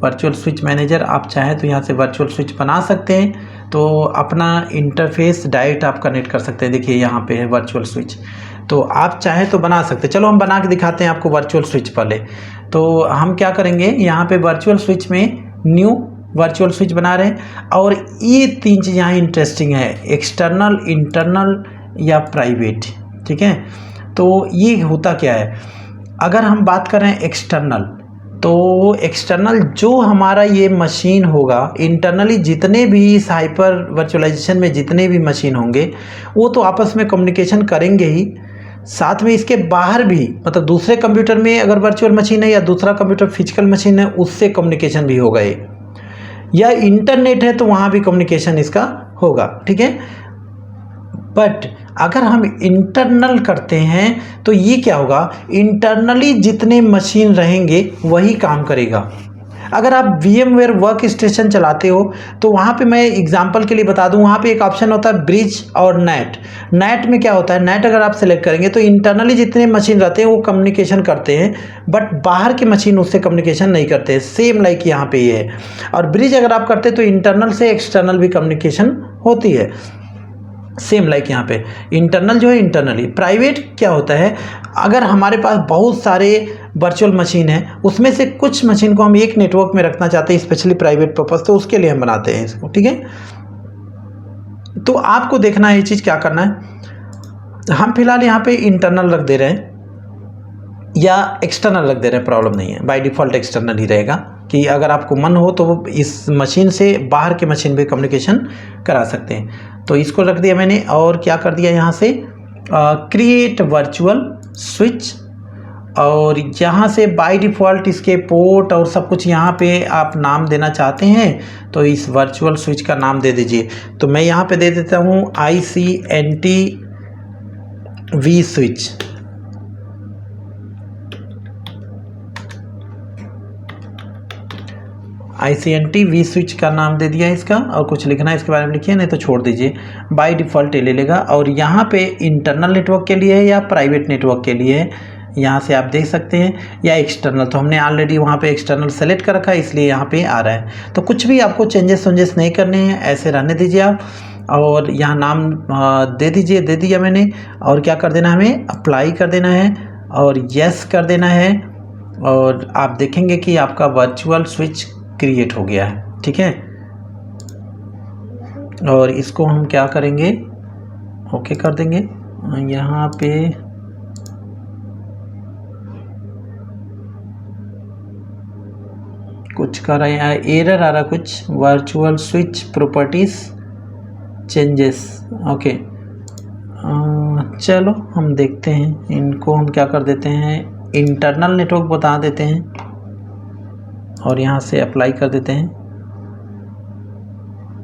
वर्चुअल स्विच मैनेजर, आप चाहें तो यहाँ से वर्चुअल स्विच बना सकते हैं। तो अपना इंटरफेस डायरेक्ट आप कनेक्ट कर सकते हैं। देखिए यहाँ पे है वर्चुअल स्विच, तो आप चाहें तो बना सकते हैं। चलो हम बना के दिखाते हैं आपको वर्चुअल स्विच पहले। तो हम क्या करेंगे, यहाँ पे वर्चुअल स्विच में न्यू वर्चुअल स्विच बना रहे हैं। और ये तीन चीज़ यहाँ इंटरेस्टिंग है, एक्सटर्नल, इंटरनल या प्राइवेट, ठीक है। तो ये होता क्या है, अगर हम बात करें एक्सटर्नल, तो एक्सटर्नल जो हमारा ये मशीन होगा, इंटरनली जितने भी इस हाइपर वर्चुअलाइजेशन में जितने भी मशीन होंगे वो तो आपस में कम्युनिकेशन करेंगे ही, साथ में इसके बाहर भी, मतलब दूसरे कंप्यूटर में अगर वर्चुअल मशीन है या दूसरा कंप्यूटर फिजिकल मशीन है उससे कम्युनिकेशन भी होगा ये, या इंटरनेट है तो वहाँ भी कम्युनिकेशन इसका होगा, ठीक है। बट अगर हम इंटरनल करते हैं तो ये क्या होगा, इंटरनली जितने मशीन रहेंगे वही काम करेगा। अगर आप VMware वर्क स्टेशन चलाते हो तो वहाँ पे मैं एग्जांपल के लिए बता दूँ, वहाँ पे एक ऑप्शन होता है ब्रिज और नेट। नेट में क्या होता है, नेट अगर आप सेलेक्ट करेंगे तो इंटरनली जितने मशीन रहते हैं वो कम्युनिकेशन करते हैं, बट बाहर के मशीन उससे कम्युनिकेशन नहीं करते, सेम लाइक यहाँ पे ये है। और ब्रिज अगर आप करते हैं तो इंटरनल से एक्सटर्नल भी कम्युनिकेशन होती है। सेम लाइक यहाँ पे इंटरनल जो है इंटरनली। प्राइवेट क्या होता है, अगर हमारे पास बहुत सारे वर्चुअल मशीन है, उसमें से कुछ मशीन को हम एक नेटवर्क में रखना चाहते हैं स्पेशली प्राइवेट पर्पस, तो उसके लिए हम बनाते हैं इसको, ठीक है। तो आपको देखना है ये चीज़ क्या करना है। हम फिलहाल यहाँ पे इंटरनल रख दे रहे हैं या एक्सटर्नल रख दे रहे हैं, प्रॉब्लम नहीं है, बाय डिफ़ॉल्ट एक्सटर्नल ही रहेगा कि अगर आपको मन हो तो वो इस मशीन से बाहर के मशीन पे कम्युनिकेशन करा सकते हैं। तो इसको रख दिया मैंने और क्या कर दिया यहाँ से क्रिएट वर्चुअल स्विच, और यहाँ से बाय डिफ़ॉल्ट इसके पोर्ट और सब कुछ यहाँ पे आप नाम देना चाहते हैं तो इस वर्चुअल स्विच का नाम दे दीजिए। तो मैं यहाँ पे दे देता हूँ ICNT V switch. ICNT V switch का नाम दे दिया इसका, और कुछ लिखना है इसके बारे में लिखिए, नहीं तो छोड़ दीजिए, बाय डिफ़ॉल्ट ले लेगा। और यहाँ पे इंटरनल नेटवर्क के लिए है या प्राइवेट नेटवर्क के लिए है, यहाँ से आप देख सकते हैं, या एक्सटर्नल, तो हमने ऑलरेडी वहाँ पे एक्सटर्नल सेलेक्ट कर रखा है इसलिए यहाँ पे आ रहा है। तो कुछ भी आपको चेंजेस नहीं करने हैं, ऐसे रहने दीजिए आप। और यहाँ नाम दे दीजिए, दे दिया मैंने, और क्या कर देना, हमें अप्लाई कर देना है और यस कर देना है, और आप देखेंगे कि आपका वर्चुअल स्विच क्रिएट हो गया है, ठीक है। और इसको हम क्या करेंगे, ओके कर देंगे। यहाँ पे कुछ कर रहे हैं, एरर आ रहा कुछ, virtual switch properties changes, okay. चलो हम देखते हैं, इनको हम क्या कर देते हैं, इंटरनल नेटवर्क बता देते हैं और यहाँ से अप्लाई कर देते हैं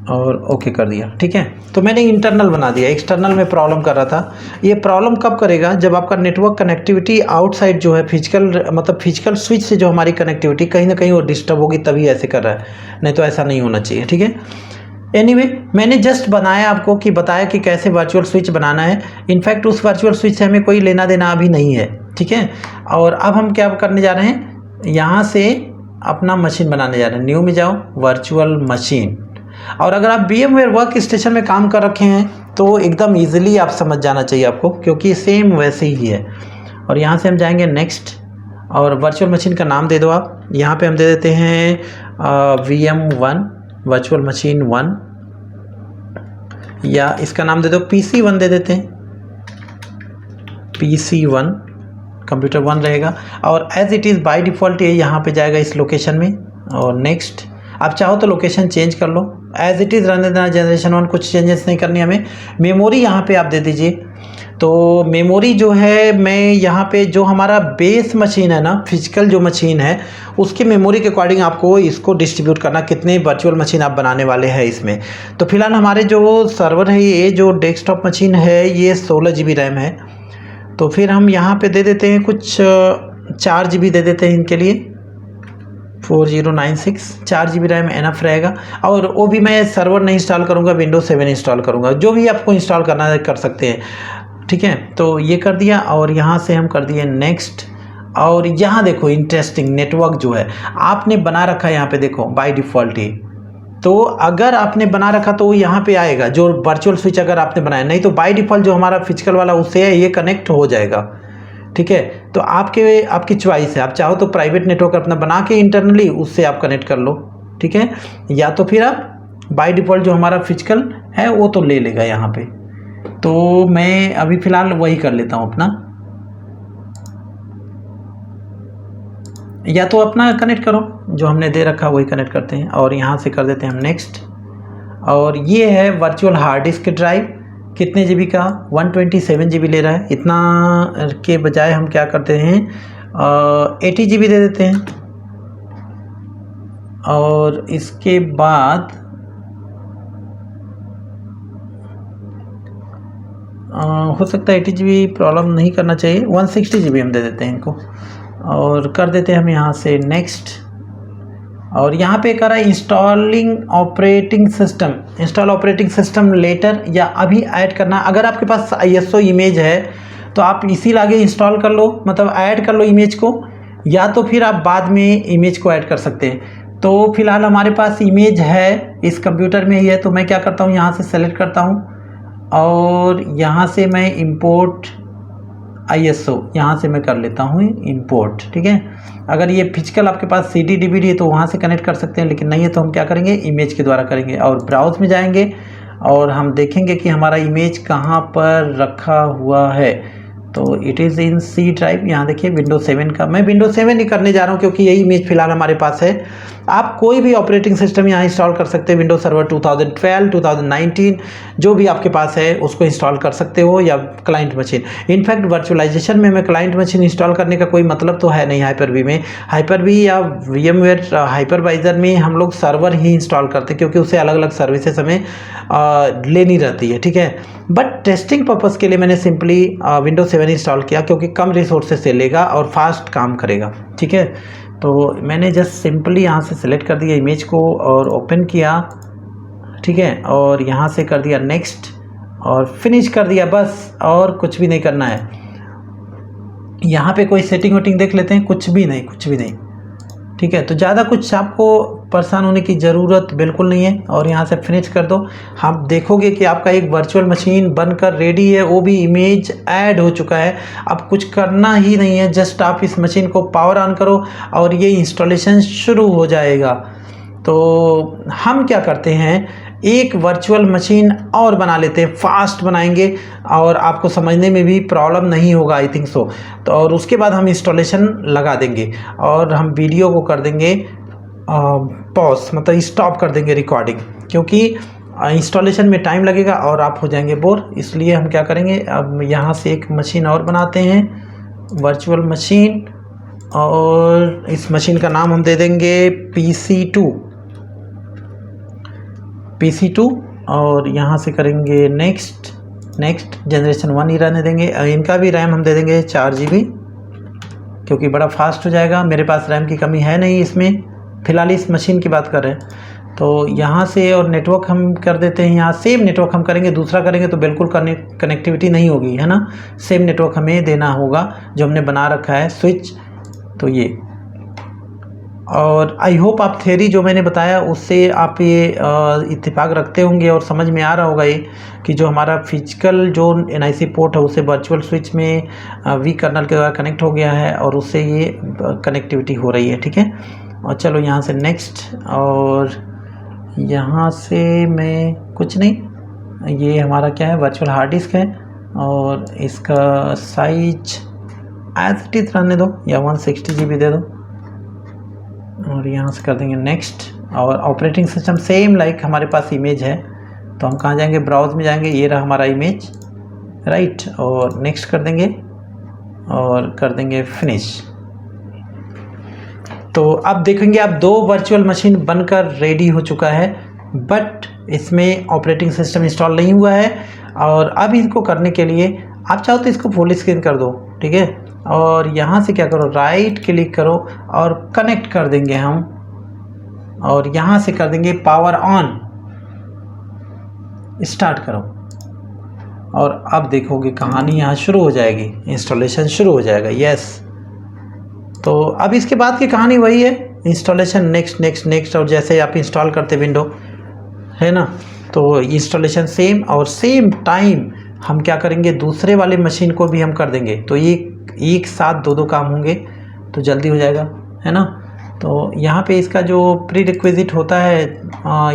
और ओके कर दिया, ठीक है। तो मैंने इंटरनल बना दिया, एक्सटर्नल में प्रॉब्लम कर रहा था। ये प्रॉब्लम कब करेगा, जब आपका नेटवर्क कनेक्टिविटी आउटसाइड जो है फिजिकल, मतलब फिजिकल स्विच से जो हमारी कनेक्टिविटी कहीं ना कहीं वो डिस्टर्ब होगी, तभी ऐसे कर रहा है, नहीं तो ऐसा नहीं होना चाहिए, ठीक है। एनीवे, मैंने जस्ट बनाया आपको कि बताया कि कैसे वर्चुअल स्विच बनाना है। इनफैक्ट उस वर्चुअल स्विच से हमें कोई लेना देना अभी नहीं है, ठीक है। और अब हम क्या करने जा रहे हैं, यहाँ से अपना मशीन बनाने जा रहे हैं। न्यू में जाओ, वर्चुअल मशीन, और अगर आप VMware वर्क स्टेशन में काम कर रखे हैं तो एकदम इजीली आप समझ जाना चाहिए आपको, क्योंकि सेम वैसे ही है। और यहाँ से हम जाएंगे नेक्स्ट, और वर्चुअल मशीन का नाम दे दो आप। यहाँ पे हम दे देते हैं VM1 वर्चुअल मशीन 1, या इसका नाम दे दो PC1 दे देते हैं, PC1 कंप्यूटर 1 रहेगा। और as it is by default ये यहाँ पे जाएगा इस लोकेशन में, और नेक्स्ट। आप चाहो तो लोकेशन चेंज कर लो, एज इट इज़ रहने देना जनरेशन 1, कुछ चेंजेस नहीं करनी हमें। मेमोरी यहाँ पे आप दे दीजिए। तो मेमोरी जो है, मैं यहाँ पे जो हमारा बेस मशीन है ना, फिजिकल जो मशीन है, उसकी मेमोरी के अकॉर्डिंग आपको इसको डिस्ट्रीब्यूट करना, कितने वर्चुअल मशीन आप बनाने वाले हैं इसमें। तो फिलहाल हमारे जो सर्वर है, ये जो डेस्कटॉप मशीन है, ये 16 GB रैम है। तो फिर हम यहाँ पे दे देते हैं कुछ 4 GB दे देते हैं इनके लिए, 4096, 4 GB रैम एनफ रहेगा। और वो भी मैं सर्वर नहीं इंस्टॉल करूँगा, विंडोज 7 इंस्टॉल करूँगा, जो भी आपको इंस्टॉल करना है कर सकते हैं, ठीक है। तो ये कर दिया, और यहाँ से हम कर दिए नेक्स्ट। और यहाँ देखो इंटरेस्टिंग, नेटवर्क जो है आपने बना रखा है, यहाँ पे देखो बाय डिफ़ॉल्ट ही। तो अगर आपने बना रखा तो वो यहाँ पे आएगा, जो वर्चुअल स्विच अगर आपने बनाया, नहीं तो बाय डिफ़ॉल्ट जो हमारा फिजिकल वाला उससे है, ये कनेक्ट हो जाएगा, ठीक है। तो आपकी चॉइस है, आप चाहो तो प्राइवेट नेटवर्क अपना बना के इंटरनली उससे आप कनेक्ट कर लो, ठीक है, या तो फिर आप बाय डिफ़ॉल्ट जो हमारा फिजिकल है वो तो ले लेगा यहाँ पे। तो मैं अभी फ़िलहाल वही कर लेता हूँ अपना, या तो अपना कनेक्ट करो, जो हमने दे रखा वही कनेक्ट करते हैं। और यहाँ से कर देते हैं हम नेक्स्ट। और ये है वर्चुअल हार्ड डिस्क ड्राइव, कितने GB का, 127 GB ले रहा है। इतना के बजाय हम क्या करते हैं, 80 GB दे देते हैं। और इसके बाद हो सकता है 80 GB प्रॉब्लम नहीं करना चाहिए, 160 GB हम दे देते हैं इनको, और कर देते हैं हम यहाँ से नेक्स्ट। और यहाँ पे कर रहा है installing operating system, install operating system later, या अभी ऐड करना। अगर आपके पास ISO इमेज है तो आप इसी लागे इंस्टॉल कर लो, मतलब ऐड कर लो इमेज को, या तो फिर आप बाद में इमेज को ऐड कर सकते हैं। तो फिलहाल हमारे पास इमेज है, इस कंप्यूटर में ही है, तो मैं क्या करता हूँ, यहाँ से सेलेक्ट करता हूँ और यहाँ से मैं इंपोर्ट ISO यहाँ से मैं कर लेता हूँ इंपोर्ट। ठीक है, अगर ये फिजिकल आपके पास CD DVD है तो वहाँ से कनेक्ट कर सकते हैं, लेकिन नहीं है तो हम क्या करेंगे, इमेज के द्वारा करेंगे। और ब्राउज में जाएंगे और हम देखेंगे कि हमारा इमेज कहाँ पर रखा हुआ है। तो it is in C drive. यहाँ देखिए Windows 7 का, मैं Windows 7 ही करने जा रहा हूँ क्योंकि यही इमेज फिलहाल हमारे पास है। आप कोई भी ऑपरेटिंग सिस्टम यहाँ इंस्टॉल कर सकते हैं, विंडोज सर्वर 2012, 2019 जो भी आपके पास है उसको इंस्टॉल कर सकते हो, या क्लाइंट मशीन। इनफैक्ट वर्चुअलाइजेशन में मैं क्लाइंट मशीन इंस्टॉल करने का कोई मतलब तो है नहीं हाइपर-वी में। हाइपर-वी या VMware हाइपरवाइजर में हम लोग सर्वर ही इंस्टॉल करते हैं क्योंकि उससे अलग अलग सर्विसेज हमें लेनी रहती है। ठीक है, बट टेस्टिंग पर्पज़ के लिए मैंने सिंपली विंडोज 7 इंस्टॉल किया क्योंकि कम रिसोर्सेज से लेगा और फास्ट काम करेगा। ठीक है, तो मैंने जस्ट सिंपली यहाँ से सिलेक्ट कर दिया इमेज को और ओपन किया। ठीक है, और यहाँ से कर दिया नेक्स्ट और फिनिश कर दिया, बस और कुछ भी नहीं करना है। यहाँ पे कोई सेटिंग वेटिंग देख लेते हैं, कुछ भी नहीं, कुछ भी नहीं। ठीक है, तो ज़्यादा कुछ आपको परेशान होने की ज़रूरत बिल्कुल नहीं है। और यहाँ से फिनिश कर दो, आप देखोगे कि आपका एक वर्चुअल मशीन बनकर रेडी है, वो भी इमेज ऐड हो चुका है। अब कुछ करना ही नहीं है, जस्ट आप इस मशीन को पावर ऑन करो और ये इंस्टॉलेशन शुरू हो जाएगा। तो हम क्या करते हैं, एक वर्चुअल मशीन और बना लेते हैं, फास्ट बनाएंगे और आपको समझने में भी प्रॉब्लम नहीं होगा, आई थिंक सो। तो और उसके बाद हम इंस्टॉलेशन लगा देंगे और हम वीडियो को कर देंगे पॉज, मतलब स्टॉप कर देंगे रिकॉर्डिंग, क्योंकि इंस्टॉलेशन में टाइम लगेगा और आप हो जाएंगे बोर। इसलिए हम क्या करेंगे, अब यहाँ से एक मशीन और बनाते हैं, वर्चुअल मशीन, और इस मशीन का नाम हम दे देंगे PC2 और यहाँ से करेंगे नेक्स्ट जनरेशन 1 ही रहने देंगे। इनका भी रैम हम दे देंगे 4 GB क्योंकि बड़ा फास्ट हो जाएगा। मेरे पास रैम की कमी है नहीं इसमें, फिलहाल इस मशीन की बात कर रहे हैं। तो यहाँ से और नेटवर्क हम कर देते हैं, यहाँ सेम नेटवर्क हम करेंगे, दूसरा करेंगे तो बिल्कुल कनेक्टिविटी नहीं होगी, है ना। सेम नेटवर्क हमें देना होगा जो हमने बना रखा है स्विच। तो ये, और आई होप आप थ्योरी जो मैंने बताया उससे आप ये इत्तेफाक रखते होंगे और समझ में आ रहा होगा ये कि जो हमारा फिजिकल जो NIC पोर्ट है उसे वर्चुअल स्विच में वी कर्नल के द्वारा कनेक्ट हो गया है और उससे ये कनेक्टिविटी हो रही है। ठीक है, और चलो यहाँ से नेक्स्ट, और यहाँ से मैं कुछ नहीं, ये हमारा क्या है, वर्चुअल हार्ड डिस्क है और इसका साइज एज इट इज रहने दो या 160 GB दे दो और यहाँ से कर देंगे नेक्स्ट। और ऑपरेटिंग सिस्टम सेम लाइक हमारे पास इमेज है, तो हम कहाँ जाएंगे, ब्राउज में जाएंगे, ये रहा हमारा इमेज, राइट, और नेक्स्ट कर देंगे और कर देंगे फिनिश। तो अब देखेंगे आप 2 वर्चुअल मशीन बनकर रेडी हो चुका है, बट इसमें ऑपरेटिंग सिस्टम इंस्टॉल नहीं हुआ है। और अब इसको करने के लिए आप चाहो तो इसको फुल स्क्रीन कर दो। ठीक है, और यहाँ से क्या करो, राइट क्लिक करो और कनेक्ट कर देंगे हम, और यहाँ से कर देंगे पावर ऑन, स्टार्ट करो। और अब देखोगे कहानी यहाँ शुरू हो जाएगी, इंस्टॉलेशन शुरू हो जाएगा। यस, तो अब इसके बाद की कहानी वही है, इंस्टॉलेशन नेक्स्ट नेक्स्ट नेक्स्ट। और जैसे आप इंस्टॉल करते विंडो, है ना, तो इंस्टॉलेशन सेम, और सेम टाइम हम क्या करेंगे, दूसरे वाले मशीन को भी हम कर देंगे। तो ये एक साथ 2 काम होंगे तो जल्दी हो जाएगा, है ना। तो यहाँ पे इसका जो प्री रिक्विजिट होता है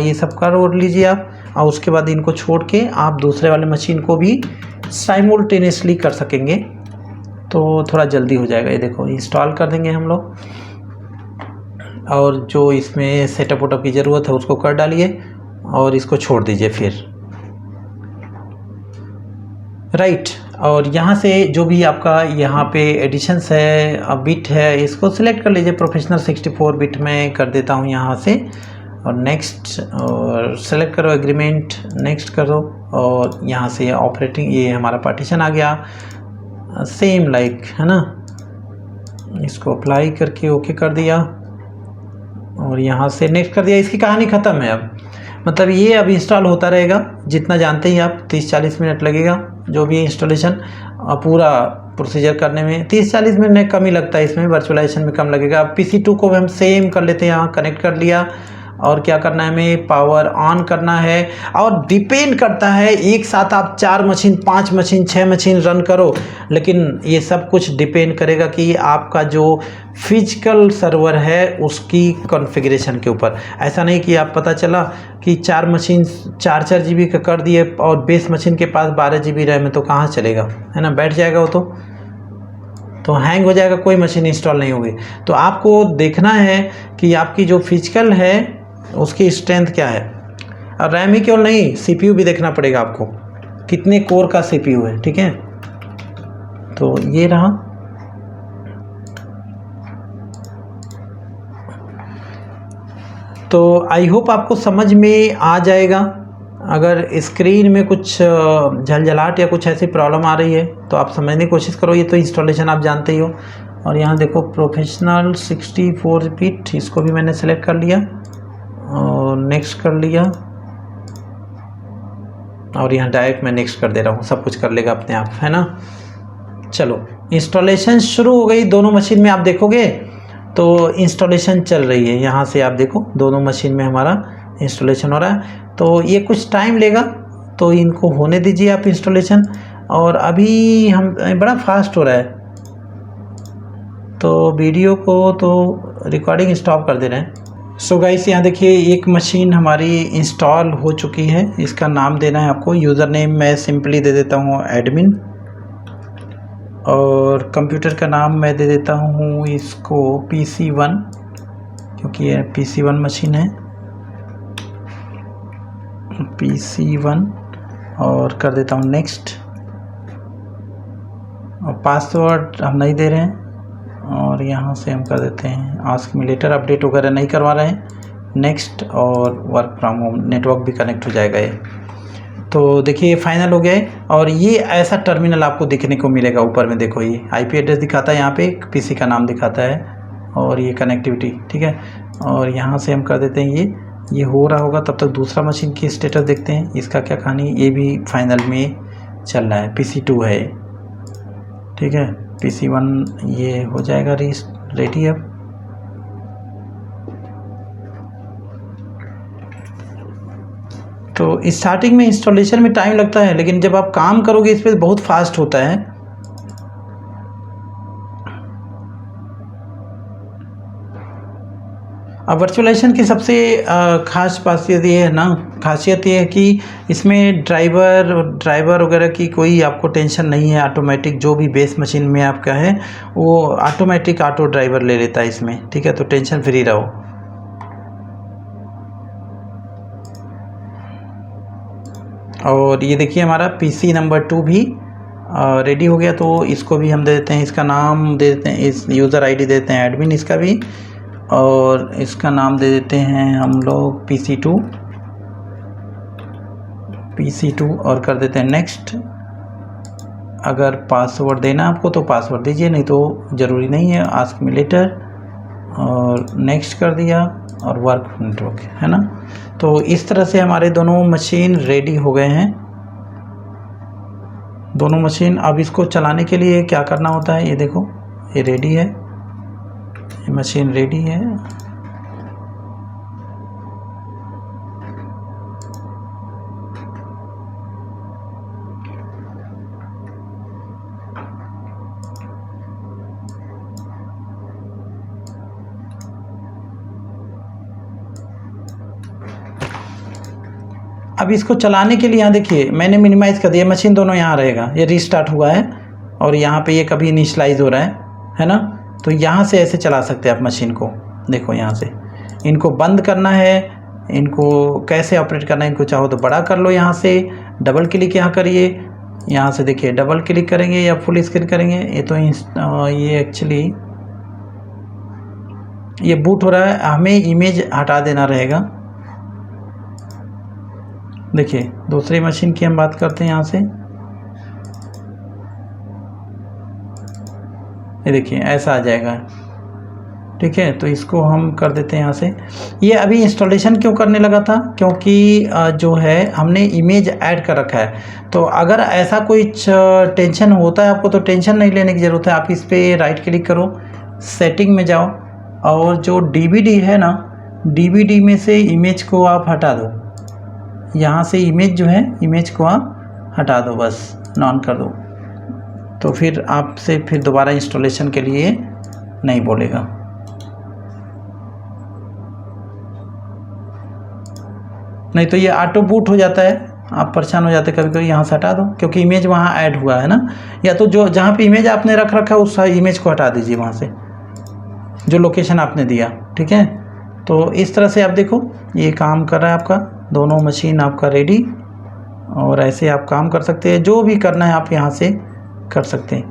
ये सब कर लीजिए आप, और उसके बाद इनको छोड़ के आप दूसरे वाले मशीन को भी साइमल्टेनियसली कर सकेंगे, तो थोड़ा जल्दी हो जाएगा। ये देखो इंस्टॉल कर देंगे हम लोग, और जो इसमें सेटअप वेटअप की ज़रूरत है उसको कर डालिए और इसको छोड़ दीजिए फिर, राइट। और यहाँ से जो भी आपका यहाँ पे एडिशंस है, बिट है, इसको सिलेक्ट कर लीजिए। प्रोफेशनल 64 बिट में कर देता हूँ यहाँ से, और नेक्स्ट, और सेलेक्ट करो एग्रीमेंट, नेक्स्ट करो, और यहाँ से ऑपरेटिंग, ये हमारा पार्टीशन आ गया सेम लाइक, है ना। इसको अप्लाई करके ओके कर दिया और यहाँ से नेक्स्ट कर दिया। इसकी कहानी ख़त्म है अब, मतलब ये अब इंस्टॉल होता रहेगा, जितना जानते ही आप 30-40 मिनट लगेगा जो भी इंस्टॉलेशन पूरा प्रोसीजर करने में। 30-40 मिनट कम ही लगता है, इसमें वर्चुअलाइजेशन में कम लगेगा। PC2 को भी हम सेम कर लेते हैं, यहाँ कनेक्ट कर लिया और क्या करना है, हमें पावर ऑन करना है। और डिपेंड करता है, एक साथ आप 4 मशीन 5 मशीन 6 मशीन रन करो, लेकिन ये सब कुछ डिपेंड करेगा कि आपका जो फिजिकल सर्वर है उसकी कॉन्फ़िगरेशन के ऊपर। ऐसा नहीं कि आप पता चला कि 4 मशीन 4 GB का कर दिए और बेस मशीन के पास 12 GB रैम है, तो कहाँ चलेगा, है ना, बैठ जाएगा वो तो हैंग हो जाएगा, कोई मशीन इंस्टॉल नहीं होगी। तो आपको देखना है कि आपकी जो फिजिकल है उसकी स्ट्रेंथ क्या है। और रैम ही केवल नहीं, CPU भी देखना पड़ेगा आपको, कितने कोर का CPU है, ठीक है। तो ये रहा। तो आई होप आपको समझ में आ जाएगा। अगर स्क्रीन में कुछ झलझलाहट या कुछ ऐसी प्रॉब्लम आ रही है तो आप समझने की कोशिश करो। ये तो इंस्टॉलेशन आप जानते ही हो। और यहाँ देखो प्रोफेशनल 64 बिट, इसको भी मैंने सेलेक्ट कर लिया और नेक्स्ट कर लिया। और यहाँ डायरेक्ट मैं नेक्स्ट कर दे रहा हूँ, सब कुछ कर लेगा अपने आप, है ना। चलो इंस्टॉलेशन शुरू हो गई। दोनों मशीन में आप देखोगे तो इंस्टॉलेशन चल रही है। यहाँ से आप देखो दोनों मशीन में हमारा इंस्टॉलेशन हो रहा है। तो ये कुछ टाइम लेगा, तो इनको होने दीजिए आप इंस्टॉलेशन। और अभी हम बड़ा फास्ट हो रहा है, तो वीडियो को तो रिकॉर्डिंग स्टॉप कर दे रहे हैं। सो गाइस यहाँ देखिए एक मशीन हमारी इंस्टॉल हो चुकी है। इसका नाम देना है आपको, यूज़र नेम मैं सिंपली दे देता हूँ एडमिन, और कंप्यूटर का नाम मैं दे देता हूँ इसको PC1, क्योंकि ये PC1 मशीन है, PC1। और कर देता हूँ नेक्स्ट। और पासवर्ड हम नहीं दे रहे हैं, और यहाँ से हम कर देते हैं आस्क मी लेटर, अपडेट वगैरह नहीं करवा रहे हैं, नेक्स्ट। और वर्क फ्रॉम होम, नेटवर्क भी कनेक्ट हो जाएगा ये। तो देखिए ये फाइनल हो गया है। और ये ऐसा टर्मिनल आपको देखने को मिलेगा ऊपर में, देखो ये IP एड्रेस दिखाता है, यहाँ पे PC का नाम दिखाता है, और ये कनेक्टिविटी, ठीक है। और यहाँ से हम कर देते हैं ये हो रहा होगा। तब तक दूसरा मशीन की स्टेटस देखते हैं, इसका क्या कहानी। ये भी फाइनल में चल रहा है, PC2 है, ठीक है। PC1 ये हो जाएगा रेडी अब। तो स्टार्टिंग में इंस्टॉलेशन में टाइम लगता है, लेकिन जब आप काम करोगे इस पर बहुत फास्ट होता है। अब वर्चुअलाइजेशन की सबसे खास खासियत ये है ना, खासियत ये है कि इसमें ड्राइवर वगैरह की कोई आपको टेंशन नहीं है। ऑटोमेटिक जो भी बेस मशीन में आपका है वो ऑटोमेटिक ऑटो ड्राइवर ले लेता है इसमें, ठीक है। तो टेंशन फ्री रहो। और ये देखिए हमारा PC नंबर 2 भी रेडी हो गया। तो इसको भी हम दे देते हैं, इसका नाम दे देते हैं, इस यूज़र ID देते हैं एडमिन इसका भी, और इसका नाम दे देते हैं हम लोग PC2 और कर देते हैं नेक्स्ट। अगर पासवर्ड देना आपको तो पासवर्ड दीजिए, नहीं तो ज़रूरी नहीं है, आस्क मी लेटर, और नेक्स्ट कर दिया, और वर्क नेटवर्क, है ना। तो इस तरह से हमारे दोनों मशीन रेडी हो गए हैं, दोनों मशीन। अब इसको चलाने के लिए क्या करना होता है, ये देखो ये रेडी है, ये मशीन रेडी है। अब इसको चलाने के लिए यहाँ देखिए मैंने मिनिमाइज़ कर दिया, मशीन दोनों यहाँ रहेगा, ये रीस्टार्ट हुआ है, और यहाँ पे ये कभी इनिशियलाइज हो रहा है ना। तो यहाँ से ऐसे चला सकते हैं आप मशीन को, देखो यहाँ से। इनको बंद करना है, इनको कैसे ऑपरेट करना है, इनको चाहो तो बड़ा कर लो, यहाँ से डबल क्लिक यहाँ करिए, यहाँ से देखिए डबल क्लिक करेंगे या फुल स्क्रीन करेंगे। ये तो ये एक्चुअली ये बूट हो रहा है, हमें इमेज हटा देना रहेगा। देखिए दूसरी मशीन की हम बात करते हैं यहाँ से, ये देखिए ऐसा आ जाएगा, ठीक है। तो इसको हम कर देते हैं यहाँ से। ये अभी इंस्टॉलेशन क्यों करने लगा था, क्योंकि जो है हमने इमेज ऐड कर रखा है। तो अगर ऐसा कोई टेंशन होता है आपको तो टेंशन नहीं लेने की ज़रूरत है। आप इस पर राइट क्लिक करो, सेटिंग में जाओ, और जो DVD है ना, डीवीडी में से इमेज को आप हटा दो, यहाँ से इमेज जो है, इमेज को आप हटा दो, बस नॉन कर दो, तो फिर आपसे फिर दोबारा इंस्टॉलेशन के लिए नहीं बोलेगा। नहीं तो ये ऑटो बूट हो जाता है, आप परेशान हो जाते कभी कभी। यहाँ से हटा दो क्योंकि इमेज वहाँ ऐड हुआ है ना, या तो जो जहाँ पे इमेज आपने रख रखा है उस इमेज को हटा दीजिए वहाँ से, जो लोकेशन आपने दिया, ठीक है। तो इस तरह से आप देखो ये काम कर रहा है आपका, दोनों मशीन आपका रेडी, और ऐसे आप काम कर सकते हैं, जो भी करना है आप यहाँ से कर सकते हैं।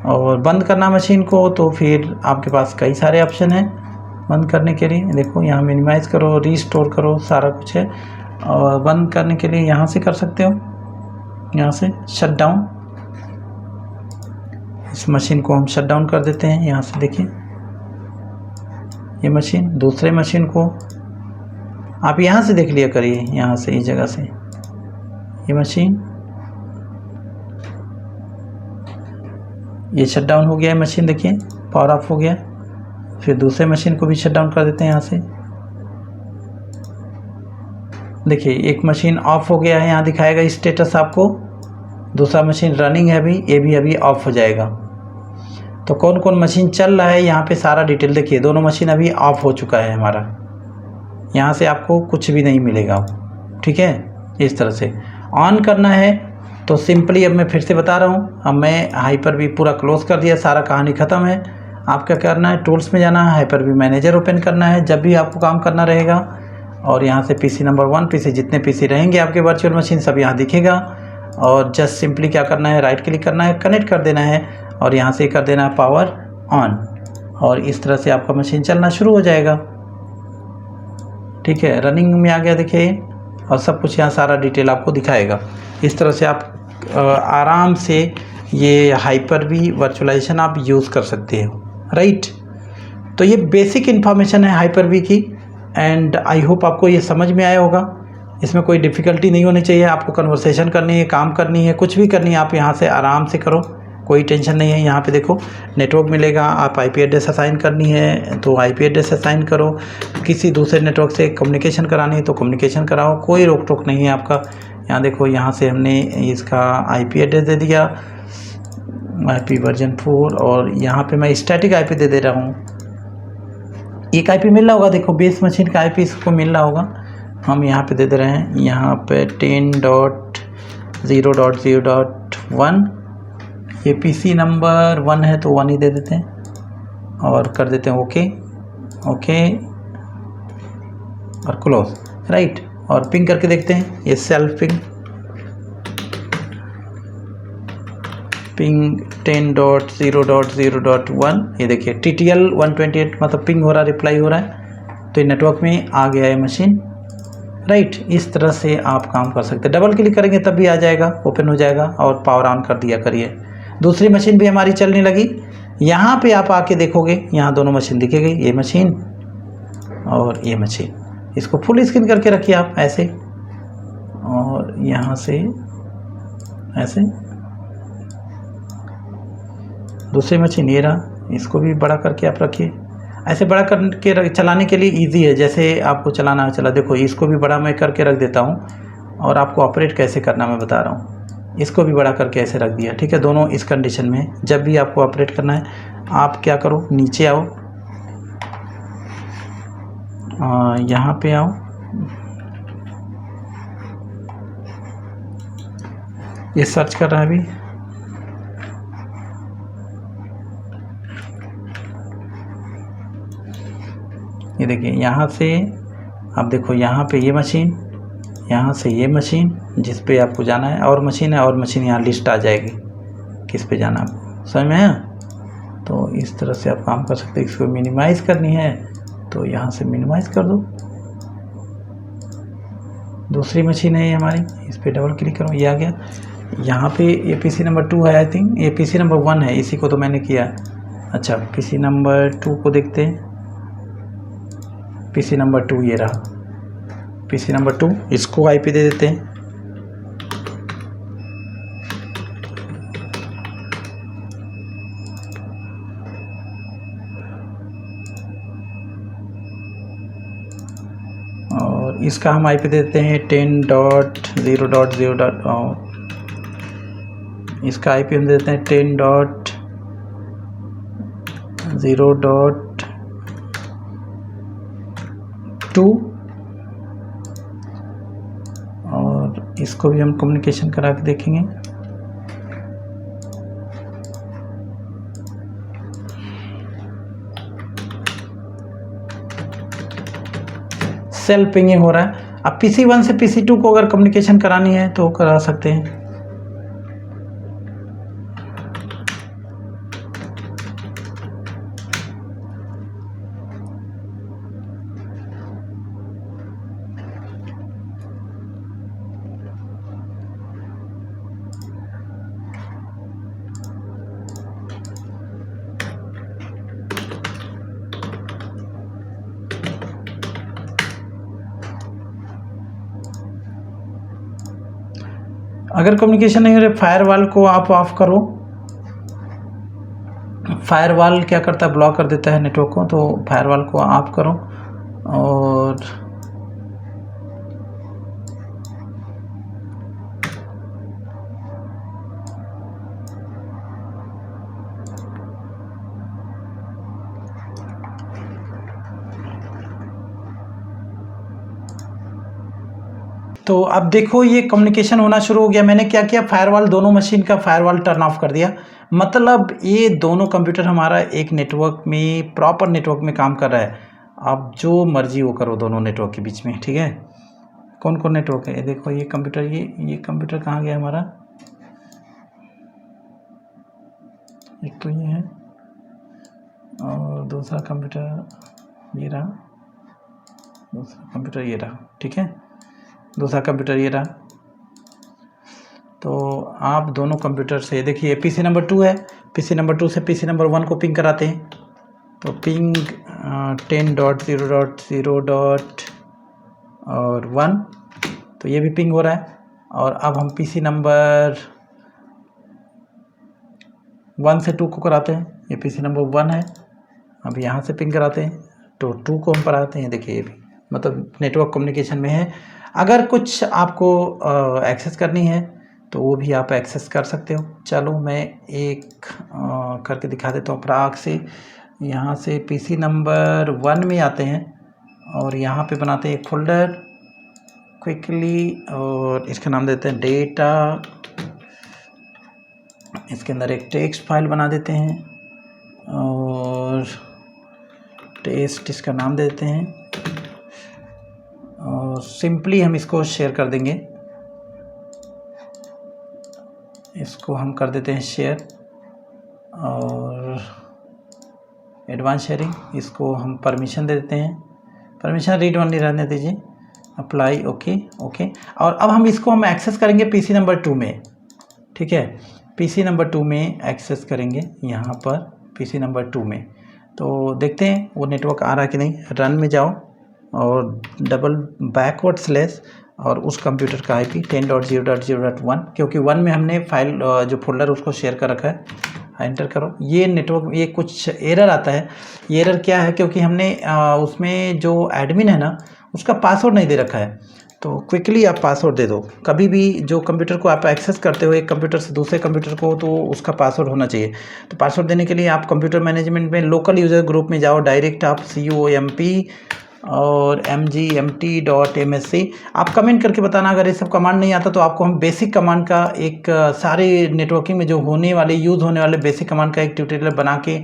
और बंद करना मशीन को तो फिर आपके पास कई सारे ऑप्शन हैं बंद करने के लिए। देखो यहाँ मिनिमाइज़ करो, रीस्टोर करो, सारा कुछ है। और बंद करने के लिए यहाँ से कर सकते हो, यहाँ से शट डाउन, इस मशीन को हम शट डाउन कर देते हैं यहाँ से। देखिए ये मशीन, दूसरे मशीन को आप यहाँ से देख लिया करिए, यहाँ से इस जगह से ये मशीन, ये शट डाउन हो गया है मशीन, देखिए पावर ऑफ हो गया। फिर दूसरे मशीन को भी शट डाउन कर देते हैं यहाँ से। देखिए एक मशीन ऑफ हो गया है, यहाँ दिखाएगा स्टेटस आपको, दूसरा मशीन रनिंग है अभी, ये भी अभी ऑफ हो जाएगा। तो कौन कौन मशीन चल रहा है यहाँ पे सारा डिटेल देखिए। दोनों मशीन अभी ऑफ हो चुका है हमारा, यहाँ से आपको कुछ भी नहीं मिलेगा, ठीक है। इस तरह से ऑन करना है तो सिंपली, अब मैं फिर से बता रहा हूँ, अब मैं हाइपर वी पूरा क्लोज कर दिया, सारा कहानी ख़त्म है। आप क्या करना है, टूल्स में जाना है, हाइपर वी मैनेजर ओपन करना है जब भी आपको काम करना रहेगा, और यहाँ से पीसी नंबर 1, पीसी जितने पीसी रहेंगे आपके वर्चुअल मशीन सब यहाँ दिखेगा। और जस्ट सिंपली क्या करना है, राइट क्लिक करना है, कनेक्ट कर देना है, और यहाँ से कर देना है पावर ऑन, और इस तरह से आपका मशीन चलना शुरू हो जाएगा, ठीक है। रनिंग में आ गया देखिए, और सब कुछ यहाँ सारा डिटेल आपको दिखाएगा। इस तरह से आप आराम से ये हाइपर वी वर्चुअलाइजेशन आप यूज़ कर सकते हो, राइट। तो ये बेसिक इन्फॉर्मेशन है हाइपर वी की, एंड आई होप आपको ये समझ में आया होगा। इसमें कोई डिफ़िकल्टी नहीं होनी चाहिए। आपको कन्वर्सेशन करनी है, काम करनी है, कुछ भी करनी है, आप यहाँ से आराम से करो, कोई टेंशन नहीं है। यहाँ पे देखो नेटवर्क मिलेगा, आप आईपी एड्रेस असाइन करनी है तो आईपी एड्रेस असाइन करो, किसी दूसरे नेटवर्क से कम्युनिकेशन करानी है तो कम्युनिकेशन कराओ, कोई रोक टोक नहीं है आपका। यहाँ देखो, यहाँ से हमने इसका आईपी एड्रेस दे दिया, आईपी वर्जन 4, और यहाँ पे मैं स्टैटिक आईपी दे रहा हूँ। एक आईपी मिल रहा होगा, देखो बेस मशीन का आईपी इसको मिल रहा होगा, हम यहाँ पे दे रहे हैं, यहाँ पे 10.0.0.1, ये पीसी नंबर 1 है तो 1 ही दे देते हैं, और कर देते हैं ओके, ओके और क्लोज, राइट। और पिंग करके देखते हैं, ये सेल्फ पिंग 10.0.0.1, ये देखिए TTL 128 मतलब पिंग हो रहा, रिप्लाई हो रहा है, तो ये नेटवर्क में आ गया है मशीन, राइट। इस तरह से आप काम कर सकते हैं। डबल क्लिक करेंगे तब भी आ जाएगा, ओपन हो जाएगा, और पावर ऑन कर दिया करिए। दूसरी मशीन भी हमारी चलने लगी। यहाँ पे आप आके देखोगे, यहाँ दोनों मशीन दिखेगी, ये मशीन और ये मशीन। इसको फुल स्क्रीन करके रखिए आप ऐसे, और यहाँ से ऐसे। दूसरी मशीन ये रहा, इसको भी बड़ा करके आप रखिए। ऐसे बड़ा करके चलाने के लिए इजी है, जैसे आपको चलाना है चला। देखो इसको भी बड़ा मैं करके रख देता हूँ, और आपको ऑपरेट कैसे करना मैं बता रहा हूँ। इसको भी बड़ा करके ऐसे रख दिया, ठीक है। दोनों इस कंडीशन में जब भी आपको ऑपरेट करना है, आप क्या करो, नीचे आओ, यहाँ पे आओ, ये सर्च कर रहा है अभी, ये देखिए यहाँ से आप देखो, यहाँ पे ये मशीन, यहाँ से ये मशीन जिस पे आपको जाना है, और मशीन है, और मशीन यहाँ लिस्ट आ जाएगी किस पे जाना आपको, समझ में आया। तो इस तरह से आप काम कर सकते हैं। इसको मिनिमाइज़ करनी है तो यहाँ से मिनिमाइज़ कर दो। दूसरी मशीन है ये हमारी, इस पर डबल क्लिक करो, ये आ गया। यहाँ पे ये पीसी नंबर 2 है, आई थिंक ये पीसी नंबर 1 है, इसी को तो मैंने किया। अच्छा, पीसी नंबर 2 को देखते हैं। पीसी नंबर 2 ये रहा, पीसी नंबर 2, इसको आईपी दे देते हैं। इसका हम IP देते हैं 10.0.0. इसका IP हम देते हैं 10.0.2 और इसको भी हम कम्युनिकेशन करा के देखेंगे। सेल्फ पिंगिंग हो रहा है। अब PC1 से PC2 को अगर कम्युनिकेशन करानी है तो करा सकते हैं। अगर कम्युनिकेशन नहीं हो रहा, फायरवॉल को आप ऑफ करो। फायरवॉल क्या करता है, ब्लॉक कर देता है नेटवर्क को, तो फायरवॉल को ऑफ करो। और तो अब देखो ये कम्युनिकेशन होना शुरू हो गया। मैंने क्या किया, फायरवॉल, दोनों मशीन का फायरवॉल टर्न ऑफ कर दिया। मतलब ये दोनों कंप्यूटर हमारा एक नेटवर्क में, प्रॉपर नेटवर्क में काम कर रहा है। अब जो मर्जी वो करो दोनों नेटवर्क के बीच में, ठीक है। कौन कौन नेटवर्क है, ये देखो, ये कंप्यूटर, ये कंप्यूटर कहाँ गया हमारा, एक तो ये है और दूसरा कंप्यूटर ये रहा, दूसरा कंप्यूटर ये रहा, ठीक है, दूसरा कंप्यूटर ये रहा। तो आप दोनों कंप्यूटर से देखिए, PC नंबर 2 है, PC नंबर 2 से PC नंबर 1 को पिंग कराते हैं। तो पिंग 10.0.0.1, तो ये भी पिंग हो रहा है। और अब हम PC नंबर 1 से 2 को कराते हैं। ये PC नंबर 1 है, अब यहाँ से पिंग कराते हैं तो 2 को हम कराते हैं। देखिए ये भी मतलब नेटवर्क कम्युनिकेशन में है। अगर कुछ आपको एक्सेस करनी है तो वो भी आप एक्सेस कर सकते हो। चलो मैं एक करके दिखा देता हूँ प्राग से। यहाँ से PC नंबर 1 में आते हैं और यहाँ पे बनाते हैं एक फोल्डर क्विकली, और इसका नाम देते हैं डेटा। इसके अंदर एक टेक्स्ट फाइल बना देते हैं और टेस्ट इसका नाम देते हैं, और सिंपली हम इसको शेयर कर देंगे। इसको हम कर देते हैं शेयर, और एडवांस शेयरिंग, इसको हम परमिशन दे देते हैं। परमिशन रीड ओनली रहने दीजिए, अप्लाई, ओके ओके। और अब हम इसको एक्सेस करेंगे PC नंबर 2 में, ठीक है। PC नंबर 2 में एक्सेस करेंगे यहाँ पर PC नंबर 2 में। तो देखते हैं वो नेटवर्क आ रहा है कि नहीं। रन में जाओ और डबल बैकवर्ड स्लैश और उस कंप्यूटर का IP 10.0.0.1, क्योंकि 1 में हमने फाइल जो फोल्डर उसको शेयर कर रखा है, एंटर करो। ये नेटवर्क, ये कुछ एरर आता है। ये एरर क्या है, क्योंकि हमने उसमें जो एडमिन है ना, उसका पासवर्ड नहीं दे रखा है। तो क्विकली आप पासवर्ड दे दो। कभी भी जो कंप्यूटर को आप एक्सेस करते हो एक कंप्यूटर से दूसरे कंप्यूटर को, तो उसका पासवर्ड होना चाहिए। तो पासवर्ड देने के लिए आप कंप्यूटर मैनेजमेंट में लोकल यूज़र ग्रुप में जाओ, डायरेक्ट आप COMP और mgmt.msc आप कमेंट करके बताना। अगर ये सब कमांड नहीं आता तो आपको हम बेसिक कमांड का एक सारे नेटवर्किंग में जो होने वाले, यूज़ होने वाले बेसिक कमांड का एक ट्यूटोरियल बना के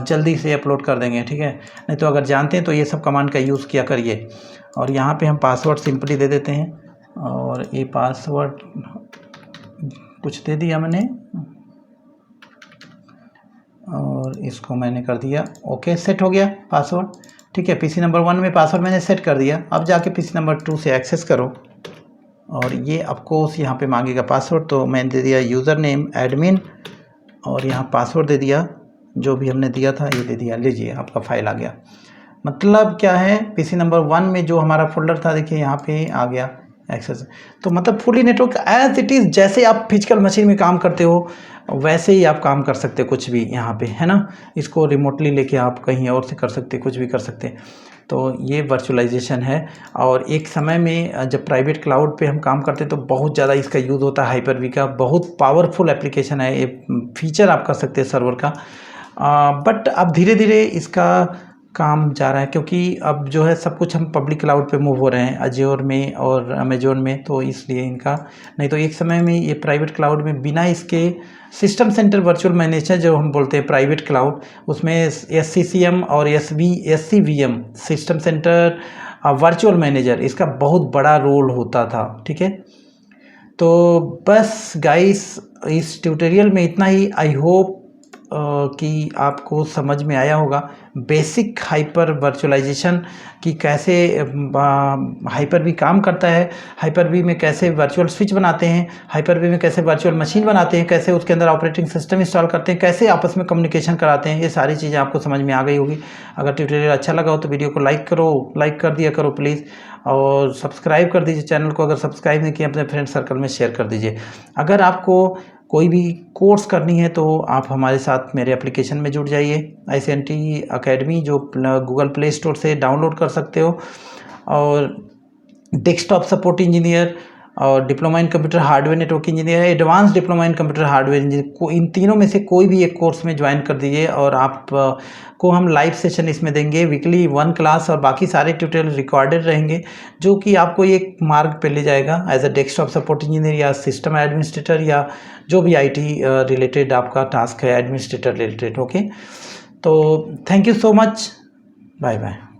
जल्दी से अपलोड कर देंगे, ठीक है। नहीं तो अगर जानते हैं तो ये सब कमांड का यूज़ किया करिए। और यहाँ पे हम पासवर्ड सिंपली दे देते हैं, और ये पासवर्ड कुछ दे दिया मैंने, और इसको मैंने कर दिया ओके, सेट हो गया पासवर्ड, ठीक है। PC नंबर 1 में पासवर्ड मैंने सेट कर दिया। अब जाके PC नंबर 2 से एक्सेस करो, और ये आपको यहाँ पे मांगेगा पासवर्ड। तो मैंने दे दिया यूज़र नेम एडमिन, और यहाँ पासवर्ड दे दिया जो भी हमने दिया था, ये दे दिया। लीजिए आपका फाइल आ गया। मतलब क्या है, PC नंबर 1 में जो हमारा फोल्डर था, देखिए यहाँ पे आ गया एक्सेस। तो मतलब fully network as it is, जैसे आप फिजिकल मशीन में काम करते हो वैसे ही आप काम कर सकते हो, कुछ भी यहाँ पे है ना। इसको रिमोटली लेके आप कहीं और से कर सकते, कुछ भी कर सकते। तो ये वर्चुअलाइजेशन है। और एक समय में जब प्राइवेट क्लाउड पे हम काम करते हैं तो बहुत ज़्यादा इसका यूज़ होता है। हाइपर-वी का बहुत पावरफुल एप्लीकेशन है, ये फीचर आप कर सकते हैं सर्वर का। बट अब धीरे धीरे इसका काम जा रहा है, क्योंकि अब जो है सब कुछ हम पब्लिक क्लाउड पे मूव हो रहे हैं, अज्योर में और अमेजोन में, तो इसलिए इनका, नहीं तो एक समय में ये प्राइवेट क्लाउड में बिना इसके सिस्टम सेंटर वर्चुअल मैनेजर जो हम बोलते हैं प्राइवेट क्लाउड, उसमें SCCM और SCVM system centre virtual manager, इसका बहुत बड़ा रोल होता था। ठीक है, तो बस गाइस इस ट्यूटोरियल में इतना ही। आई होप कि आपको समझ में आया होगा बेसिक हाइपर वर्चुअलाइजेशन कि कैसे हाइपर-वी काम करता है, हाइपर-वी में कैसे वर्चुअल स्विच बनाते हैं, हाइपर-वी में कैसे वर्चुअल मशीन बनाते हैं, कैसे उसके अंदर ऑपरेटिंग सिस्टम इंस्टॉल करते हैं, कैसे आपस में कम्युनिकेशन कराते हैं, ये सारी चीज़ें आपको समझ में आ गई होगी। अगर ट्यूटोरियल अच्छा लगा हो तो वीडियो को लाइक करो, लाइक कर दिया करो प्लीज़, और सब्सक्राइब कर दीजिए चैनल को। अगर सब्सक्राइब नहीं किया अपने फ्रेंड सर्कल में शेयर कर दीजिए। अगर आपको कोई भी कोर्स करनी है तो आप हमारे साथ मेरे एप्लीकेशन में जुड़ जाइए, ICNT अकेडमी, जो गूगल प्ले स्टोर से डाउनलोड कर सकते हो। और डेस्कटॉप सपोर्ट इंजीनियर और diploma in computer hardware network engineer, advance diploma in computer hardware engineer, इन तीनों में से कोई भी एक कोर्स में ज्वाइन कर दीजिए। और आप को हम लाइव सेशन इसमें देंगे, वीकली 1 क्लास, और बाकी सारे ट्यूटोरियल रिकॉर्डेड रहेंगे, जो कि आपको एक मार्ग पे ले जाएगा as a desktop support engineer या सिस्टम एडमिनिस्ट्रेटर, या जो भी IT रिलेटेड आपका टास्क है एडमिनिस्ट्रेटर रिलेटेड। ओके, तो thank you so much, bye bye.